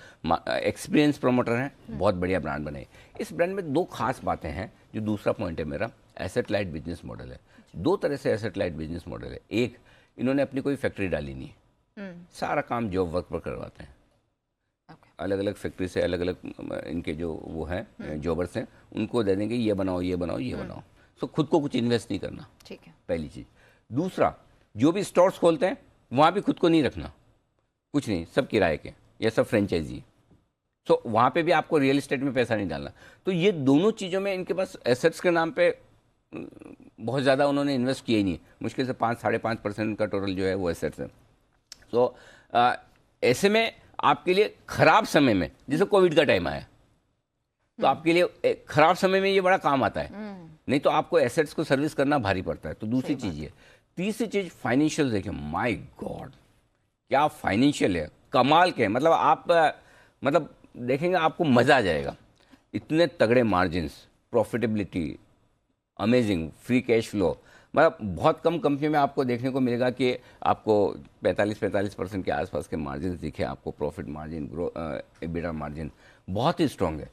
एक्सपीरियंस प्रमोटर हैं, बहुत बढ़िया ब्रांड बने। इस ब्रांड में दो खास बातें हैं। जो दूसरा पॉइंट है मेरा, एसेट लाइट बिजनेस मॉडल है। दो तरह से एसेट लाइट बिजनेस मॉडल है। एक, इन्होंने अपनी कोई फैक्ट्री डाली नहीं, सारा काम जॉब वर्क पर करवाते हैं। अलग अलग फैक्ट्री से अलग अलग इनके जो वो हैं जॉबर्स हैं, उनको दे देंगे ये बनाओ ये बनाओ ये बनाओ। सो खुद को कुछ इन्वेस्ट नहीं करना, ठीक है, पहली चीज़। दूसरा, जो भी स्टोर्स खोलते हैं वहाँ भी खुद को नहीं रखना, कुछ नहीं, सब किराए के, ये सब फ्रेंचाइजी। सो वहाँ पे भी आपको रियल एस्टेट में पैसा नहीं डालना। तो ये दोनों चीज़ों में इनके पास एसेट्स के नाम पे बहुत ज़्यादा उन्होंने इन्वेस्ट किया ही नहीं। मुश्किल से 5-5.5% का टोटल जो है वो एसेट्स है। तो ऐसे में आपके लिए खराब समय में, जैसे कोविड का टाइम आया, तो आपके लिए खराब समय में ये बड़ा काम आता है। नहीं तो आपको एसेट्स को सर्विस करना भारी पड़ता है। तो दूसरी चीज़ ये। तीसरी चीज़ फाइनेंशियल देखिए, माय गॉड क्या फाइनेंशियल है, कमाल के। मतलब आप मतलब देखेंगे आपको मज़ा आ जाएगा। इतने तगड़े margins, profitability amazing, free cash flow. मतलब बहुत कम कंपनी में आपको देखने को मिलेगा कि आपको 45% के आसपास के मार्जिन दिखे आपको। प्रॉफिट मार्जिन, एबिटा मार्जिन बहुत ही स्ट्रांग है।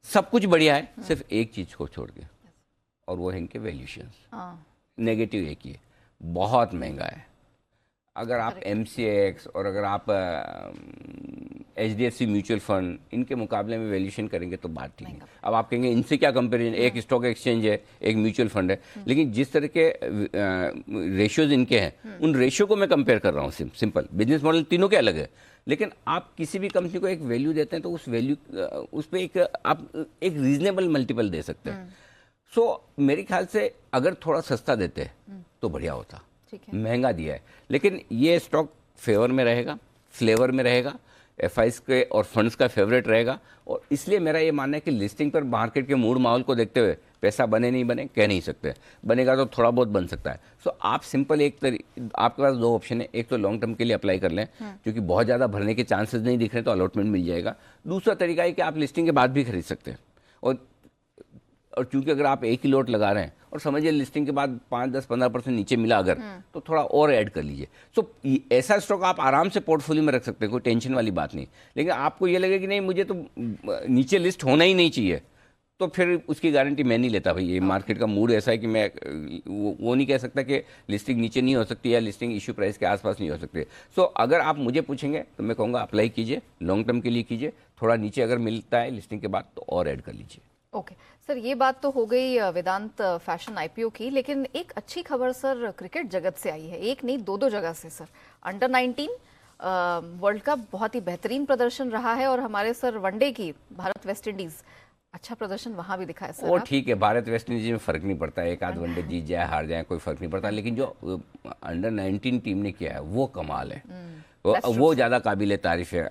सब कुछ बढ़िया है, सिर्फ एक चीज़ को छोड़ के, और वो है इनके वैल्यूशंस। नेगेटिव एक ही है, बहुत महंगा है। अगर आप MCX और अगर आप HDFC म्यूचुअल फंड इनके मुकाबले में वैल्यूशन करेंगे तो बात ठीक है। अब आप कहेंगे इनसे क्या कंपैरिजन, एक स्टॉक एक्सचेंज है, एक म्यूचुअल फंड है, लेकिन जिस तरह के रेशियोज इनके हैं उन रेशियो को मैं कंपेयर कर रहा हूँ। सिंपल बिजनेस मॉडल तीनों के अलग है, लेकिन आप किसी भी कंपनी को एक वैल्यू देते हैं तो उस वैल्यू उस पर एक आप एक रीजनेबल मल्टीपल दे सकते हैं। सो मेरे ख्याल से अगर थोड़ा सस्ता देते तो बढ़िया होता। महंगा दिया है, लेकिन ये स्टॉक फेवर में रहेगा, फ्लेवर में रहेगा, FIs के और फंड्स का फेवरेट रहेगा। और इसलिए मेरा ये मानना है कि लिस्टिंग पर मार्केट के मूड माहौल को देखते हुए पैसा बने नहीं बने कह नहीं सकते, बनेगा तो थोड़ा बहुत बन सकता है। सो आप सिंपल आपके पास दो ऑप्शन है। एक तो लॉन्ग टर्म के लिए अप्लाई कर लें, क्योंकि बहुत ज़्यादा भरने के चांसेस नहीं दिख रहे तो अलॉटमेंट मिल जाएगा। दूसरा तरीका है कि आप लिस्टिंग के बाद भी खरीद सकते हैं। और चूंकि अगर आप एक ही लॉट लगा रहे हैं और समझिए लिस्टिंग के बाद 5-10-15% नीचे मिला अगर, तो थोड़ा और ऐड कर लीजिए। सो ऐसा स्टॉक आप आराम से पोर्टफोलियो में रख सकते हैं, कोई टेंशन वाली बात नहीं। लेकिन आपको ये लगे कि नहीं मुझे तो नीचे लिस्ट होना ही नहीं चाहिए, तो फिर उसकी गारंटी मैं नहीं लेता भाई। ये मार्केट का मूड ऐसा है कि मैं वो नहीं कह सकता कि लिस्टिंग नीचे नहीं हो सकती या लिस्टिंग इशू प्राइस के आसपास नहीं हो सकती। सो अगर आप मुझे पूछेंगे तो मैं कहूँगा अप्लाई कीजिए, लॉन्ग टर्म के लिए कीजिए, थोड़ा नीचे अगर मिलता है लिस्टिंग के बाद तो और ऐड कर लीजिए। ओके सर, ये बात तो हो गई वेदांत फैशन आईपीओ की, लेकिन एक अच्छी खबर सर क्रिकेट जगत से आई है, एक नहीं दो जगह से सर। अंडर 19 वर्ल्ड कप बहुत ही बेहतरीन प्रदर्शन रहा है और हमारे सर वनडे की भारत वेस्ट इंडीज अच्छा प्रदर्शन वहां भी दिखा है सर। वो ठीक है, भारत वेस्ट इंडीज में फर्क नहीं पड़ता, एक आध वनडे जीत जाए हार जाए कोई फर्क नहीं पड़ता, लेकिन जो अंडर 19 टीम ने किया है वो कमाल है। वो ज़्यादा काबिल तारीफ है।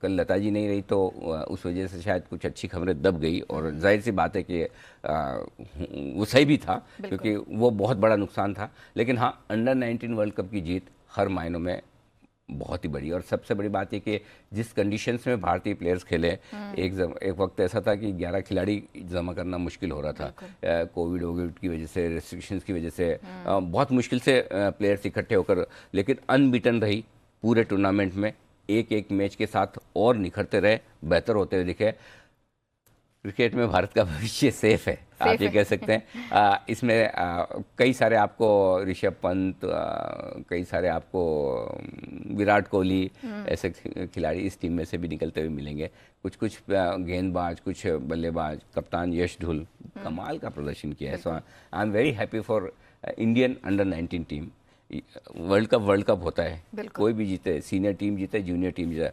कल लता जी नहीं रही तो उस वजह से शायद कुछ अच्छी खबरें दब गई, और जाहिर सी बात है कि वो सही भी था क्योंकि वो बहुत बड़ा नुकसान था। लेकिन हाँ, अंडर 19 वर्ल्ड कप की जीत हर मायनों में बहुत ही बड़ी, और सबसे बड़ी बात ये कि जिस कंडीशंस में भारतीय प्लेयर्स खेले, एक वक्त ऐसा था कि 11 खिलाड़ी जमा करना मुश्किल हो रहा था, कोविड की वजह से, रेस्ट्रिक्शंस की वजह से बहुत मुश्किल से प्लेयर्स इकट्ठे होकर, लेकिन अनबीटन रही पूरे टूर्नामेंट में, एक एक मैच के साथ और निखरते रहे, बेहतर होते हुए दिखे। क्रिकेट में भारत का भविष्य सेफ है, आप ये कह सकते हैं। इसमें कई सारे आपको ऋषभ पंत, कई सारे आपको विराट कोहली ऐसे खिलाड़ी इस टीम में से भी निकलते हुए मिलेंगे। कुछ गेंदबाज, कुछ बल्लेबाज, कप्तान यश धुल कमाल का प्रदर्शन किया है। So I am very happy for Indian under 19 team. World cup होता है, कोई भी जीते, सीनियर टीम जीते, जूनियर टीम जीते,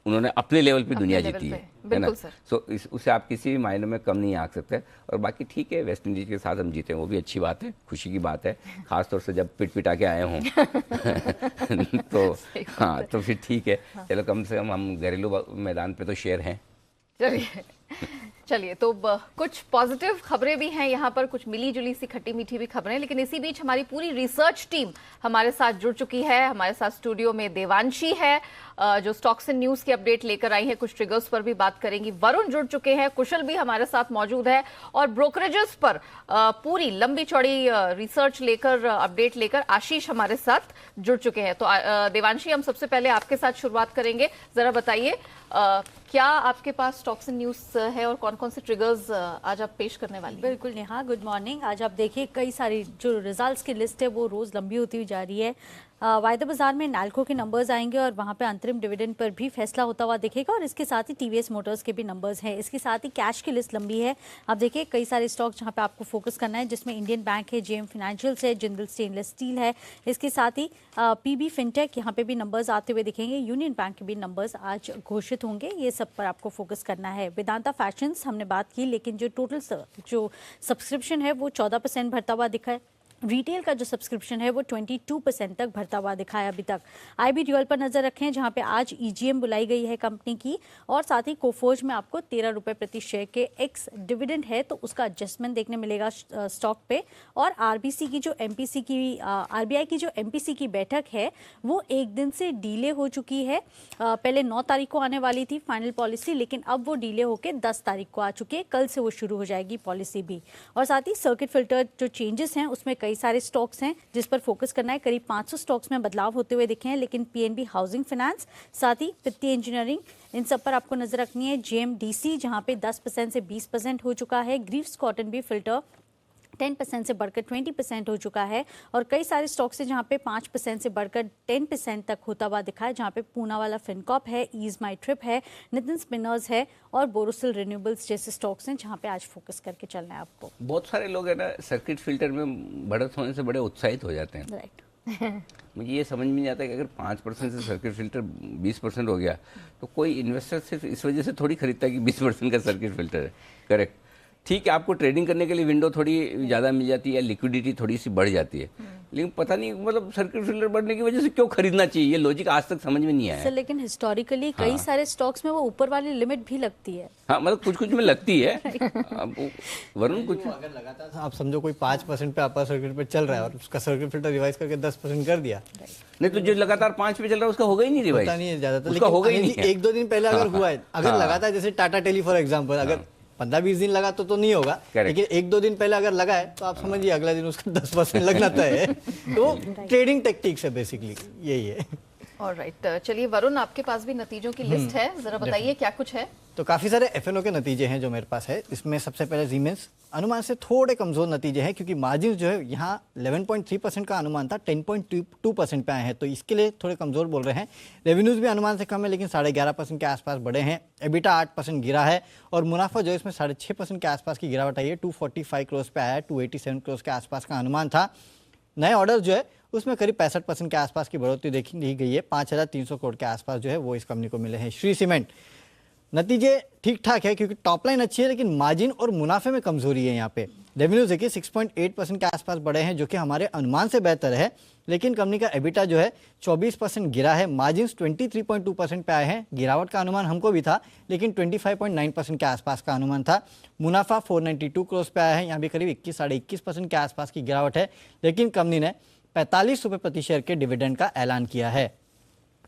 उन्होंने अपने लेवल पे दुनिया जीती है ना। सो उससे आप किसी भी मायने में कम नहीं आंक सकते। और बाकी ठीक है, वेस्ट इंडीज के साथ हम जीते वो भी अच्छी बात है, खुशी की बात है, खासतौर से जब पिटा के आए हों तो हाँ, तो फिर ठीक है। चलो, कम से कम हम घरेलू मैदान पे तो शेर हैं। चलिए तो कुछ पॉजिटिव खबरें भी हैं यहाँ पर, कुछ मिली जुली सी खट्टी मीठी भी खबरें, लेकिन इसी बीच हमारी पूरी रिसर्च टीम हमारे साथ जुड़ चुकी है। हमारे साथ स्टूडियो में देवांशी है जो स्टॉक्स एंड न्यूज की अपडेट लेकर आई है, कुछ ट्रिगर्स पर भी बात करेंगी। वरुण जुड़ चुके हैं, कुशल भी हमारे साथ मौजूद है, और ब्रोकरेजेस पर पूरी लंबी चौड़ी रिसर्च लेकर, अपडेट लेकर आशीष हमारे साथ जुड़ चुके हैं। तो देवांशी, हम सबसे पहले आपके साथ शुरुआत करेंगे। जरा बताइए क्या आपके पास स्टॉक्स एंड न्यूज है और कौन कौन से ट्रिगर्स आज आप पेश करने वाली हैं? बिल्कुल नेहा, गुड मॉर्निंग। आज आप देखिए कई सारी जो रिजल्ट्स की लिस्ट है वो रोज लंबी होती हुई जा रही है। वायदा बाजार में नाल्को के नंबर्स आएंगे और वहां पे अंतरिम डिविडेंड पर भी फैसला होता हुआ दिखेगा, और इसके साथ ही टीवीएस मोटर्स के भी नंबर्स हैं। इसके साथ ही कैश की लिस्ट लंबी है। आप देखिए कई सारे स्टॉक जहां पे आपको फोकस करना है, जिसमें इंडियन बैंक है, जेएम फाइनेंशियल्स है, जिंदल स्टेनलेस स्टील है। इसके साथ ही पीबी फिनटेक, यहाँ पे भी नंबर्स आते हुए दिखेंगे। यूनियन बैंक के भी नंबर्स आज घोषित होंगे, ये सब पर आपको फोकस करना है। वेदांता फैशंस हमने बात की, लेकिन जो टोटल जो सब्सक्रिप्शन है वो 14% भरता हुआ दिखा है। रिटेल का जो सब्सक्रिप्शन है वो 22% तक भरता हुआ दिखा है अभी तक। आईबी ड्यूअल पर नजर रखें, जहां पे आज ईजीएम बुलाई गई है कंपनी की, और साथ ही कोफोर्ज में आपको 13 रुपए प्रति शेयर के एक्स डिविडेंड है, तो उसका एडजस्टमेंट देखने मिलेगा स्टॉक पे। और आरबीसी की जो एमपीसी की आरबीआई की जो एमपीसी की बैठक है वो एक दिन से डिले हो चुकी है। पहले 9 तारीख को आने वाली थी फाइनल पॉलिसी, लेकिन अब वो डिले होकर 10 तारीख को आ चुकी है। कल से वो शुरू हो जाएगी पॉलिसी भी। और साथ ही सर्किट फिल्टर जो चेंजेस हैं उसमें कई सारे स्टॉक्स हैं जिस पर फोकस करना है। करीब 500 स्टॉक्स में बदलाव होते हुए दिखे हैं, लेकिन पीएनबी हाउसिंग फाइनेंस, साथ ही वित्तीय इंजीनियरिंग, इन सब पर आपको नजर रखनी है। जेएमडीसी जहां पे 10% से 20% हो चुका है। ग्रीव्स कॉटन भी फिल्टर 10% से बढ़कर 20% हो चुका है। और कई सारे स्टॉक्स हैं जहां पे 5% से बढ़कर 10% तक होता हुआ दिखा है, जहां पे पूना वाला फिनकॉप है, ईज माई ट्रिप है, नितिन स्पिनर्स है, और बोरोसिल रिन्यूएबल्स जैसे स्टॉक्स हैं जहां पे आज फोकस करके चलना है आपको। बहुत सारे लोग है ना सर्किट फिल्टर में बढ़त होने से बड़े उत्साहित हो जाते हैं। राइट मुझे ये समझ में नहीं आता कि अगर 5% से सर्किट फिल्टर 20% हो गया तो कोई इन्वेस्टर सिर्फ इस वजह से थोड़ी खरीदता है कि 20% का सर्किट फिल्टर है। करेक्ट, ठीक है, आपको ट्रेडिंग करने के लिए विंडो थोड़ी ज़्यादा मिल जाती है, लिक्विडिटी थोड़ी सी बढ़ जाती है, लेकिन पता नहीं मतलब सर्किट फिल्टर बढ़ने की वजह से क्यों खरीदना चाहिए, ये लॉजिक आज तक समझ में नहीं आया सर। लेकिन हिस्टोरिकली कई सारे स्टॉक्स में वो ऊपर वाली लिमिट भी लगती है। हाँ, मतलब कुछ में लगती है। वरुण, कुछ अगर लगातार आप समझो कोई 5% पे अपर सर्किट पे चल रहा है और उसका सर्किट फिल्टर रिवाइज करके 10% कर दिया, नहीं तो जो लगातार 5 पे चल रहा है उसका होगा ही नहीं रिवाइज। पता नहीं है ज्यादातर, उसका होगा ही नहीं। 1-2 दिन पहले अगर हुआ है, अगर लगातार जैसे टाटा टेली फॉर एग्जाम्पल, अगर 15-20 दिन लगा तो नहीं होगा, लेकिन 1-2 दिन पहले अगर लगा है तो आप समझिए अगला दिन उसका 10% लगना तय है। तो ट्रेडिंग टेक्टिक्स है बेसिकली, यही है। ऑलराइट, चलिए वरुण, आपके पास भी नतीजों की लिस्ट है, जरा बताइए क्या कुछ है। तो काफ़ी सारे एफएनओ के नतीजे हैं जो मेरे पास है। इसमें सबसे पहले सीमेंस अनुमान से थोड़े कमज़ोर नतीजे हैं, क्योंकि मार्जिन जो है यहाँ 11.3% का अनुमान था, 10.2% पे आए हैं, तो इसके लिए थोड़े कमज़ोर बोल रहे हैं। रेवेन्यूज़ भी अनुमान से कम है, लेकिन 11.5% के आसपास बढ़े हैं। एबिटा 8% गिरा है, और मुनाफा जो है इसमें 6.5% के आसपास की गिरावट आई है, 245 करोड़ पे आया है, 287 करोड़ के आसपास का अनुमान था। नए ऑर्डर जो है उसमें करीब 65% के आसपास की बढ़ोतरी देखी गई है, 5,300 करोड़ के आसपास जो है वो इस कंपनी को मिले हैं। श्री सीमेंट नतीजे ठीक ठाक है, क्योंकि टॉप लाइन अच्छी है, लेकिन मार्जिन और मुनाफे में कमजोरी है। यहाँ पे रेवेन्यूज देखिए 6.8% के आसपास बढ़े हैं, जो कि हमारे अनुमान से बेहतर है, लेकिन कंपनी का एबिटा जो है 24% गिरा है। मार्जिन 23.2% पे आए हैं, गिरावट का अनुमान हमको भी था, लेकिन 25.9% के आसपास का अनुमान था। मुनाफा 492 करोड़ पे आया है, यहाँ भी करीब 21-21% के आसपास की गिरावट है, लेकिन कंपनी ने 45 रुपये प्रति शेयर के डिविडेंड का ऐलान किया है।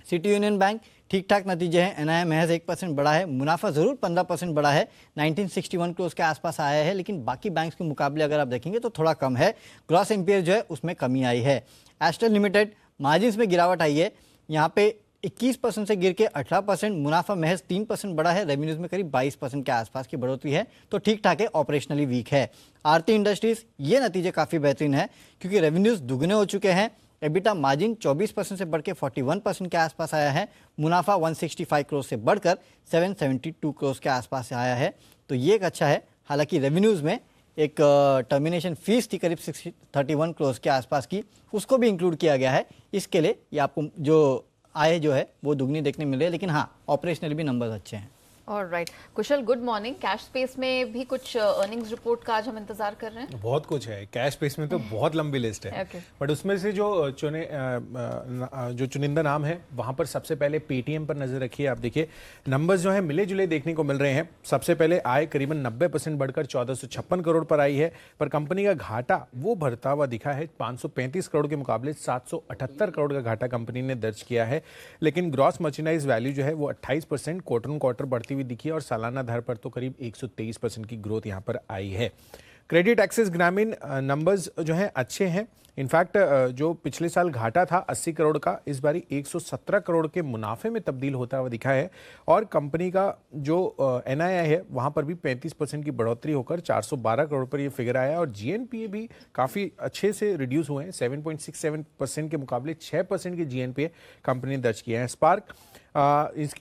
सिटी यूनियन बैंक ठीक ठाक नतीजे हैं, एनआई महज 1% बढ़ा है, मुनाफा जरूर 15% बढ़ा है, 1961 करोड़ के आसपास आया है, लेकिन बाकी बैंक्स के मुकाबले अगर आप देखेंगे तो थोड़ा कम है। ग्रॉस एनपीए जो है उसमें कमी आई है। एस्ट्रल लिमिटेड मार्जिन्स में गिरावट आई है, यहाँ पे 21% से गिर के 18%, मुनाफा महज 3% बढ़ा है, रेवेन्यूज में करीब 22% के आसपास की बढ़ोतरी है, तो ठीक ठाक है, ऑपरेशनली वीक है। आरती इंडस्ट्रीज ये नतीजे काफ़ी बेहतरीन है, क्योंकि रेवेन्यूज दुगने हो चुके हैं, एबिटा मार्जिन 24% से बढ़ के 41% के आसपास आया है, मुनाफा 165 करोड़ से बढ़कर 772 करोड़ के आसपास आया है, तो ये एक अच्छा है। हालांकि रेवेन्यूज़ में एक टर्मिनेशन फीस थी करीब 31 करोड़ के आसपास की, उसको भी इंक्लूड किया गया है। इसके लिए ये आपको जो आय जो है वो दुगनी देखने मिले, लेकिन हाँ ऑपरेशनली भी नंबर्स अच्छे हैं। ऑलराइट, कुशल गुड मॉर्निंग। कैश स्पेस में भी कुछ अर्निंग्स रिपोर्ट का आज हम इंतजार कर रहे हैं। बहुत कुछ है कैश स्पेस में, तो बहुत लंबी लिस्ट है। बट उसमें से जो चुनिंदा नाम है, वहां पर सबसे पहले पेटीएम पर नजर रखिए। आप देखिए नंबर्स जो है मिले जुले देखने को मिल रहे हैं। सबसे पहले आय करीबन 90% बढ़कर 1456 करोड़ पर आई है, पर कंपनी का घाटा वो बढ़ता हुआ दिखा है। 535 करोड़ के मुकाबले 778 करोड़ का घाटा कंपनी ने दर्ज किया है, लेकिन ग्रॉस मर्चेंडाइज वैल्यू जो है वो 28% क्वार्टर ऑन क्वार्टर बढ़ती दिखी, और सालाना आधार पर तो करीब 123% की ग्रोथ यहां पर आई है। क्रेडिट एक्सेस ग्रामीण नंबर्स जो हैं अच्छे हैं। इनफैक्ट जो पिछले साल घाटा था 80 करोड़ का, इस बारी 117 करोड़ के मुनाफे में तब्दील होता हुआ दिखा है, और कंपनी का जो एनआईआई है वहां पर भी 35% की बढ़ोतरी होकर 412 करोड़ पर यह फिगर आया, और जीएनपीए भी काफ़ी अच्छे से रिड्यूस हुए हैं। 7.67% के मुकाबले 6% के जीएनपीए कंपनी ने दर्ज किया है। स्पार्क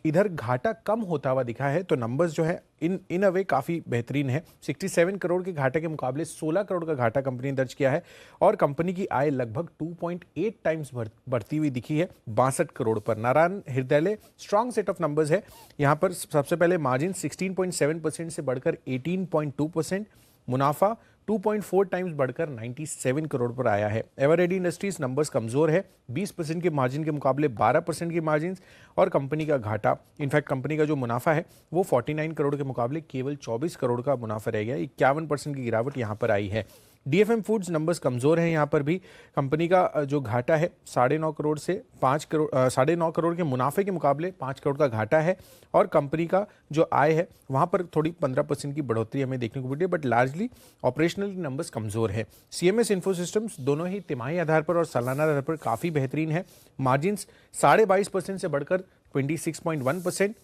इधर घाटा कम होता हुआ दिखा है, तो नंबर्स जो है इन अ वे काफ़ी बेहतरीन है। 67 करोड़ के घाटे के मुकाबले 16 करोड़ का घाटा कंपनी ने दर्ज किया है, और कंपनी की आय लगभग 2.8 टाइम्स बढ़ती हुई दिखी है 62 करोड़ पर। Narayan Hrudayalaya strong set of numbers है। यहाँ पर सबसे पहले मार्जिन 16.7% से बढ़कर 18.2%, मुनाफा 2.4 टाइम्स बढ़कर 97 करोड़ पर आया है। एवरेडी इंडस्ट्रीज नंबर्स कमजोर है, 20% के मार्जिन के मुकाबले 12% की मार्जिन, और कंपनी का घाटा, इनफैक्ट कंपनी का जो मुनाफा है वो 49 करोड़ के मुकाबले केवल 24 करोड़ का मुनाफा रह गया। 51% की गिरावट यहाँ पर आई है। डीएफएम फूड्स नंबर्स कमजोर हैं। यहाँ पर भी कंपनी का जो घाटा है 9.5 करोड़ से 5 करोड़ 9.5 करोड़ के मुनाफे के मुकाबले 5 करोड़ का घाटा है, और कंपनी का जो आय है वहाँ पर थोड़ी 15% की बढ़ोतरी हमें देखने को मिली है, बट लार्जली ऑपरेशनल नंबर्स कमजोर है। सीएमएस इंफो सिस्टम्स दोनों ही तिमाही आधार पर और सालाना आधार पर काफ़ी बेहतरीन है। मार्जिन्स 22.5% से बढ़कर 26.1%,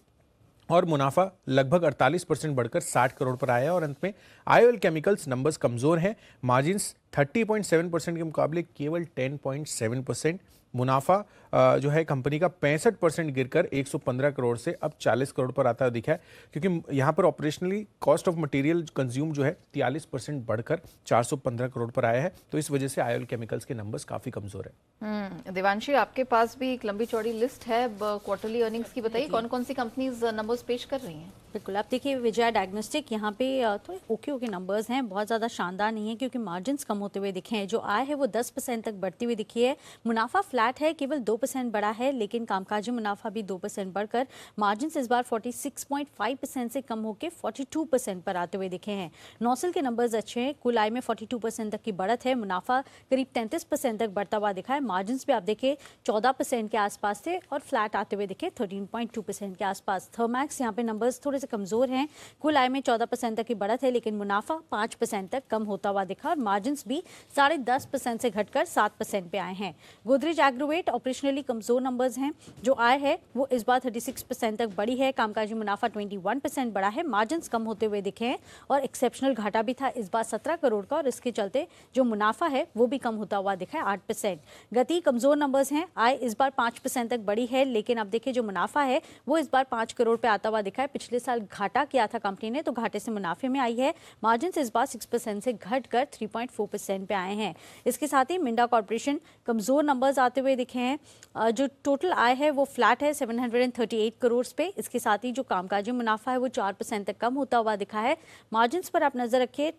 और मुनाफा लगभग 48% बढ़कर 60 करोड़ पर आया। और अंत में आईओएल केमिकल्स नंबर्स कमजोर हैं, मार्जिन्स 30.7% के मुकाबले केवल 10.7%, मुनाफा जो है कंपनी का 65% गिरकर 115 करोड़ से अब 40 करोड़ पर आता दिखा है, क्योंकि यहाँ पर operationally cost of material consume जो है 43% बढ़कर 415 करोड़ पर आया है, तो इस वजह से आईओएल केमिकल्स के नंबर्स काफी कमजोर है। देवांशी, आपके पास भी एक लंबी चौड़ी लिस्ट है क्वार्टरली अर्निंग्स की, बताइए कौन कौन सी कंपनीज नंबर्स पेश कर रही हैं। बिल्कुल, आप देखिए विजय डायग्नोस्टिक यहाँ पे थोड़े ओके नंबर्स हैं, बहुत ज़्यादा शानदार नहीं है, क्योंकि मार्जिन्स कम होते हुए दिखे हैं। जो आय है वो 10% तक बढ़ती हुई दिखी है, मुनाफा फ्लैट है, केवल 2% बढ़ा है, लेकिन कामकाजी मुनाफा भी 2% बढ़कर मार्जिन्स इस बार 46.5% से कम होकर 42% पर आते हुए दिखे हैं। नौसिल के नंबर्स अच्छे हैं, कुल आय में 42% तक की बढ़त है, मुनाफा करीब 33% तक बढ़ता हुआ दिखा है। मार्जिन्स भी आप देखें 14% के आसपास थे, और फ्लैट आते हुए दिखे 13.2% के आसपास। थर्मैक्स यहाँ पे नंबर्स थोड़े से कमजोर हैं, कुल आय में 14% तक की बढ़त है, लेकिन मुनाफा 5% तक कम होता हुआ दिखा, और मार्जिन्स भी 10.5% से घटकर 7% पे आए हैं। गोदरेज एग्रोवेट ऑपरेशनली क्लियरली कमजोर नंबर्स हैं। जो आय है वो इस बार 36% तक बढ़ी है, कामकाजी मुनाफा 21% बढ़ा है, मार्जिन्स कम होते हुए दिखे हैं और एक्सेप्शनल घाटा भी था इस बार 17 करोड़ का और इसके चलते जो मुनाफा है वो भी कम होता हुआ दिखा है 8%। गति कमजोर नंबर्स हैं, आय इस बार 5% तक बढ़ी है, लेकिन अब देखिए जो मुनाफा है वो इस बार 5 करोड़ पे आता हुआ दिखा है। पिछले साल घाटा किया था कंपनी ने, तो घाटे से मुनाफे में आई है। मार्जिन इस बार 6% से घटकर 3.4% पे आए हैं। इसके साथ ही मिंडा कॉर्पोरेशन कमजोर नंबर्स आते हुए दिखे हैं। जो टोटल आय है वो फ्लैट है 738 करोड़ पे। इसके साथ ही जो कामकाजी मुनाफा है वो 4% तक कम होता हुआ दिखा है। मार्जिन पर आप नजर रखिए,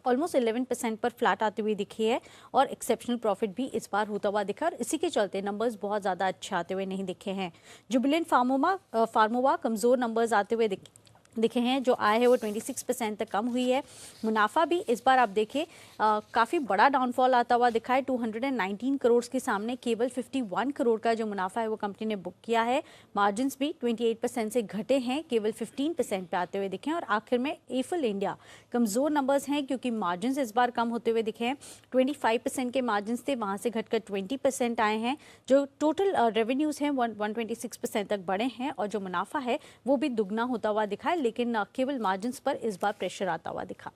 ऑलमोस्ट 11% पर फ्लैट आती हुई दिखी है और एक्सेप्शनल प्रॉफिट भी इस बार होता हुआ दिखा और इसी के चलते नंबर्स बहुत ज़्यादा अच्छे आते हुए नहीं दिखे हैं। जुबिलेंट फार्मोवा कमज़ोर नंबर्स आते हुए दिखे हैं। जो आय है वो 26% तक कम हुई है। मुनाफा भी इस बार आप देखिए काफ़ी बड़ा डाउनफॉल आता हुआ दिखा है। 219 करोड़ के सामने केवल 51 करोड़ का जो मुनाफा है वो कंपनी ने बुक किया है। मार्जिन्स भी 28% से घटे हैं, केवल 15% पे आते हुए दिखे हैं। और आखिर में एफिल इंडिया कमज़ोर नंबर्स हैं क्योंकि मार्जिन्स इस बार कम होते हुए दिखे हैं। 25% के मार्जिन्स थे, वहाँ से घटकर 20% आए हैं। जो टोटल रेवेन्यूज़ हैं 126% तक बढ़े हैं और जो मुनाफा है वो भी दुगना होता हुआ दिखा है, लेकिन केवल मार्जिन्स पर इस बार प्रेशर आता हुआ दिखा।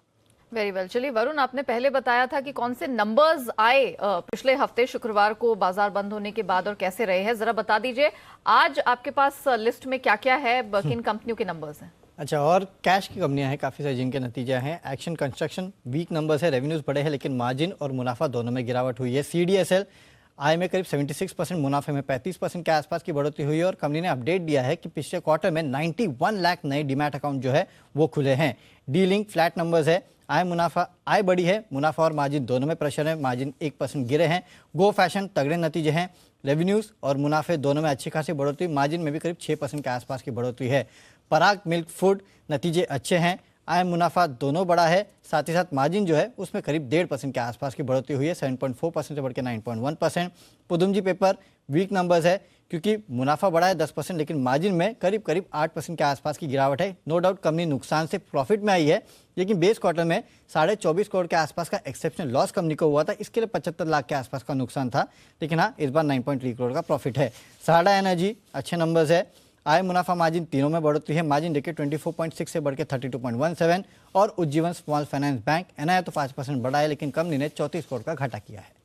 Very well. चलिए वरुण, आपने पहले बताया था कि कौन से नंबर्स आए पिछले हफ्ते शुक्रवार को बाजार बंद होने के बाद और कैसे रहे हैं, जरा बता दीजिए। आज आपके पास लिस्ट में क्या क्या है, किन कंपनियों के नंबर्स हैं? अच्छा, और कैश की कंपनियां हैं काफ़ी सारी जिनके नतीजे हैं। एक्शन कंस्ट्रक्शन वीक नंबर्स है, रेवेन्यूज बढ़े हैं लेकिन मार्जिन और मुनाफा दोनों में गिरावट हुई है। CDSL आय में करीब 76%, मुनाफे में 35% के आसपास की बढ़ोतरी हुई है और कंपनी ने अपडेट दिया है कि पिछले क्वार्टर में 91 लाख नए डीमैट अकाउंट जो है वो खुले हैं। D-Link फ्लैट नंबर्स है, आय बढ़ी है, मुनाफा और मार्जिन दोनों में प्रेशर है, मार्जिन 1% गिरे हैं। गो फैशन तगड़े नतीजे हैं, रेवेन्यूज और मुनाफे दोनों में अच्छी खासी बढ़ोतरी, मार्जिन में भी करीब 6% के आसपास की बढ़ोतरी है। पराग मिल्क फूड नतीजे अच्छे हैं, आय मुनाफा दोनों बढ़ा है, साथ ही साथ मार्जिन जो है उसमें करीब 1.5% के आसपास की बढ़ोतरी हुई है, 7.4% से बढ़ के 9.1%। पुदुमजी पेपर वीक नंबर्स है क्योंकि मुनाफा बढ़ा है 10% लेकिन मार्जिन में करीब 8% के आसपास की गिरावट है। नो डाउट कंपनी नुकसान से प्रॉफिट में आई है, लेकिन बेस क्वार्टर में 24.5 करोड़ के आसपास का एक्सेप्शनल लॉस कंपनी को हुआ था, इसके लिए 75 लाख के आसपास का नुकसान था। लेकिन हाँ, इस बार 9.3 करोड़ का प्रॉफिट है। साडा एनर्जी अच्छे नंबर्स है, आय मुनाफा मार्जिन तीनों में बढ़ोतरी है। मार्जिन देखिए 24.6 से बढ़ के 32.17। और Ujjivan small finance bank NII तो 5% बढ़ा है लेकिन कंपनी ने 34 करोड़ का घाटा किया है।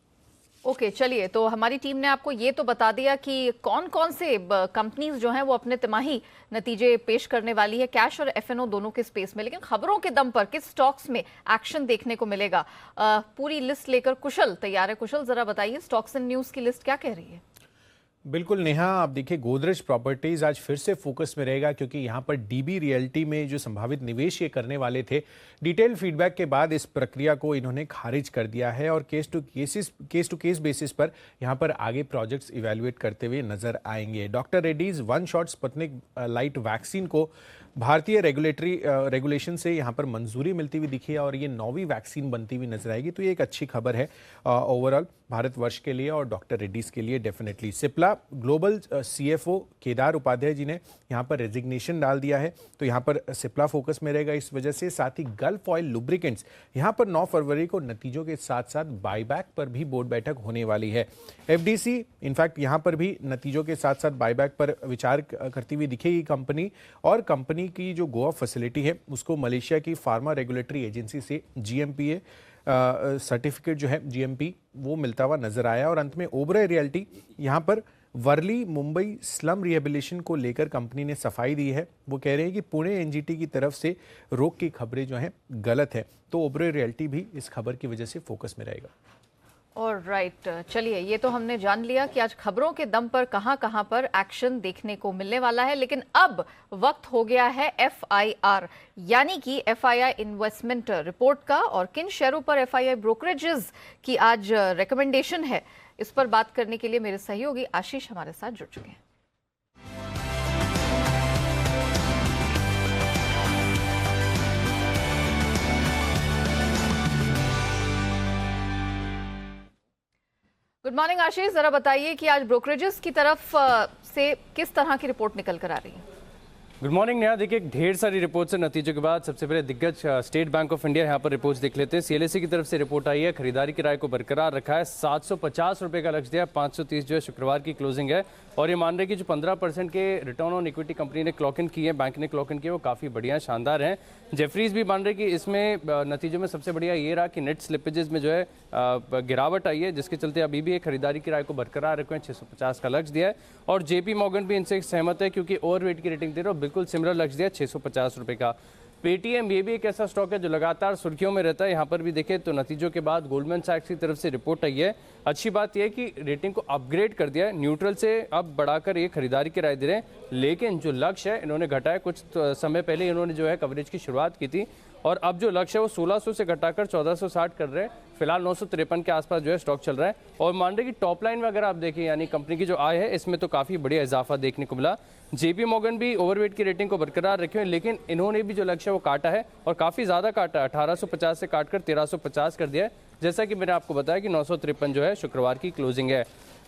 ओके, चलिए, तो हमारी टीम ने आपको ये तो बता दिया कि कौन कौन से कंपनीज जो हैं वो अपने तिमाही नतीजे पेश करने वाली है कैश और FNO दोनों के स्पेस में, लेकिन खबरों के दम पर किस स्टॉक्स में एक्शन देखने को मिलेगा, पूरी लिस्ट लेकर कुशल तैयार है। कुशल, जरा बताइए स्टॉक्स एंड न्यूज की लिस्ट क्या कह रही है? बिल्कुल नेहा, आप देखिए गोदरेज प्रॉपर्टीज आज फिर से फोकस में रहेगा क्योंकि यहाँ पर DB रियल्टी में जो संभावित निवेश ये करने वाले थे, डिटेल फीडबैक के बाद इस प्रक्रिया को इन्होंने खारिज कर दिया है और केस टू केस बेसिस पर यहाँ पर आगे प्रोजेक्ट्स इवैल्यूएट करते हुए नजर आएंगे। Doctor Reddy's one shot Sputnik light vaccine को भारतीय रेगुलेशन से यहाँ पर मंजूरी मिलती हुई दिखी है और ये 9वीं वैक्सीन बनती हुई नजर आएगी, तो ये एक अच्छी खबर है ओवरऑल भारतवर्ष के लिए और डॉक्टर रेड्डीज के लिए definitely. Cipla global CFO Kedar Upadhyay ji ने यहाँ पर रेजिग्नेशन डाल दिया है, तो यहाँ पर सिप्ला फोकस में रहेगा इस वजह से। साथ ही गल्फ ऑयल लुब्रिकेंट्स यहाँ पर 9 फरवरी को नतीजों के साथ साथ बायबैक पर भी बोर्ड बैठक होने वाली है। FDC इनफैक्ट यहाँ पर भी नतीजों के साथ साथ बायबैक पर विचार करती हुई दिखेगी कंपनी, और कंपनी की जो गोवा फैसिलिटी है उसको मलेशिया की फार्मा रेगुलेटरी एजेंसी से GMPA सर्टिफिकेट जो है GMP वो मिलता हुआ नजर आया। और अंत में ओबराय रियल्टी यहाँ पर वर्ली मुंबई स्लम रिहेबिलिटेशन को लेकर कंपनी ने सफाई दी है। वो कह रहे हैं कि पुणे NGT की तरफ से रोक की खबरें जो हैं गलत है, तो ओबराय रियल्टी भी इस खबर की वजह से फोकस में रहेगा। ऑलराइट, चलिए, ये तो हमने जान लिया कि आज खबरों के दम पर कहां पर एक्शन देखने को मिलने वाला है, लेकिन अब वक्त हो गया है FIR यानी कि FII इन्वेस्टमेंट रिपोर्ट का, और किन शेयरों पर FII ब्रोकरेजेस की आज रिकमेंडेशन है, इस पर बात करने के लिए मेरे सहयोगी आशीष हमारे साथ जुड़ चुके हैं। गुड मॉर्निंग आशीष, जरा बताइए कि आज ब्रोकरेजेस की तरफ से किस तरह की रिपोर्ट निकल कर आ रही है? Good morning Neha. देखिए ढेर सारी रिपोर्ट्स है नतीजों के बाद। सबसे पहले दिग्गज स्टेट बैंक ऑफ इंडिया यहाँ पर रिपोर्ट्स देख लेते हैं। सीएलएसए की तरफ से रिपोर्ट आई है, खरीदारी की राय को बरकरार रखा है, 750 रुपए का लक्ष्य दिया, 530 जो है शुक्रवार की क्लोजिंग है। और ये मान रहे कि जो 15% के रिटर्न ऑन इक्विटी कंपनी ने क्लॉक इन की है, बैंक ने क्लॉक इन किया, वो काफ़ी बढ़िया शानदार हैं। जेफरीज भी मान रहे कि इसमें नतीजों में सबसे बढ़िया ये रहा कि नेट स्लिपेजेस में जो है गिरावट आई है, जिसके चलते अभी भी एक खरीदारी की राय को बरकरार रखे हैं, 650 का लक्ष्य दिया है। और जेपी मॉर्गन भी इनसे सहमत है क्योंकि ओवरवेट की रेटिंग दे रहे हो, बिल्कुल सिमिलर लक्ष्य दिया, 650 रुपए का। पेटीएम ये भी एक ऐसा स्टॉक है जो लगातार सुर्खियों में रहता है। यहाँ पर भी देखें तो नतीजों के बाद गोल्डमैन सैक्स की तरफ से रिपोर्ट आई है। अच्छी बात यह है कि रेटिंग को अपग्रेड कर दिया है, न्यूट्रल से अब बढ़ाकर ये खरीदारी की राय दे रहे हैं, लेकिन जो लक्ष्य है इन्होंने घटाया। कुछ समय पहले इन्होंने जो है कवरेज की शुरुआत की थी और अब जो लक्ष्य है वो 1600 से घटाकर 1460 कर रहे हैं। फिलहाल 953 के आसपास जो है स्टॉक चल रहा है। और मान रहे कि टॉप लाइन में अगर आप देखें यानी कंपनी की जो आय है इसमें तो काफ़ी बढ़िया इजाफा देखने को मिला। जेपी मॉर्गन भी ओवरवेट की रेटिंग को बरकरार रखे हैं, लेकिन इन्होंने भी जो लक्ष्य है वो काटा है और काफ़ी ज़्यादा काटा है, 1850 से काटकर 1350 कर दिया है। जैसा कि मैंने आपको बताया कि 953 जो है शुक्रवार की क्लोजिंग है।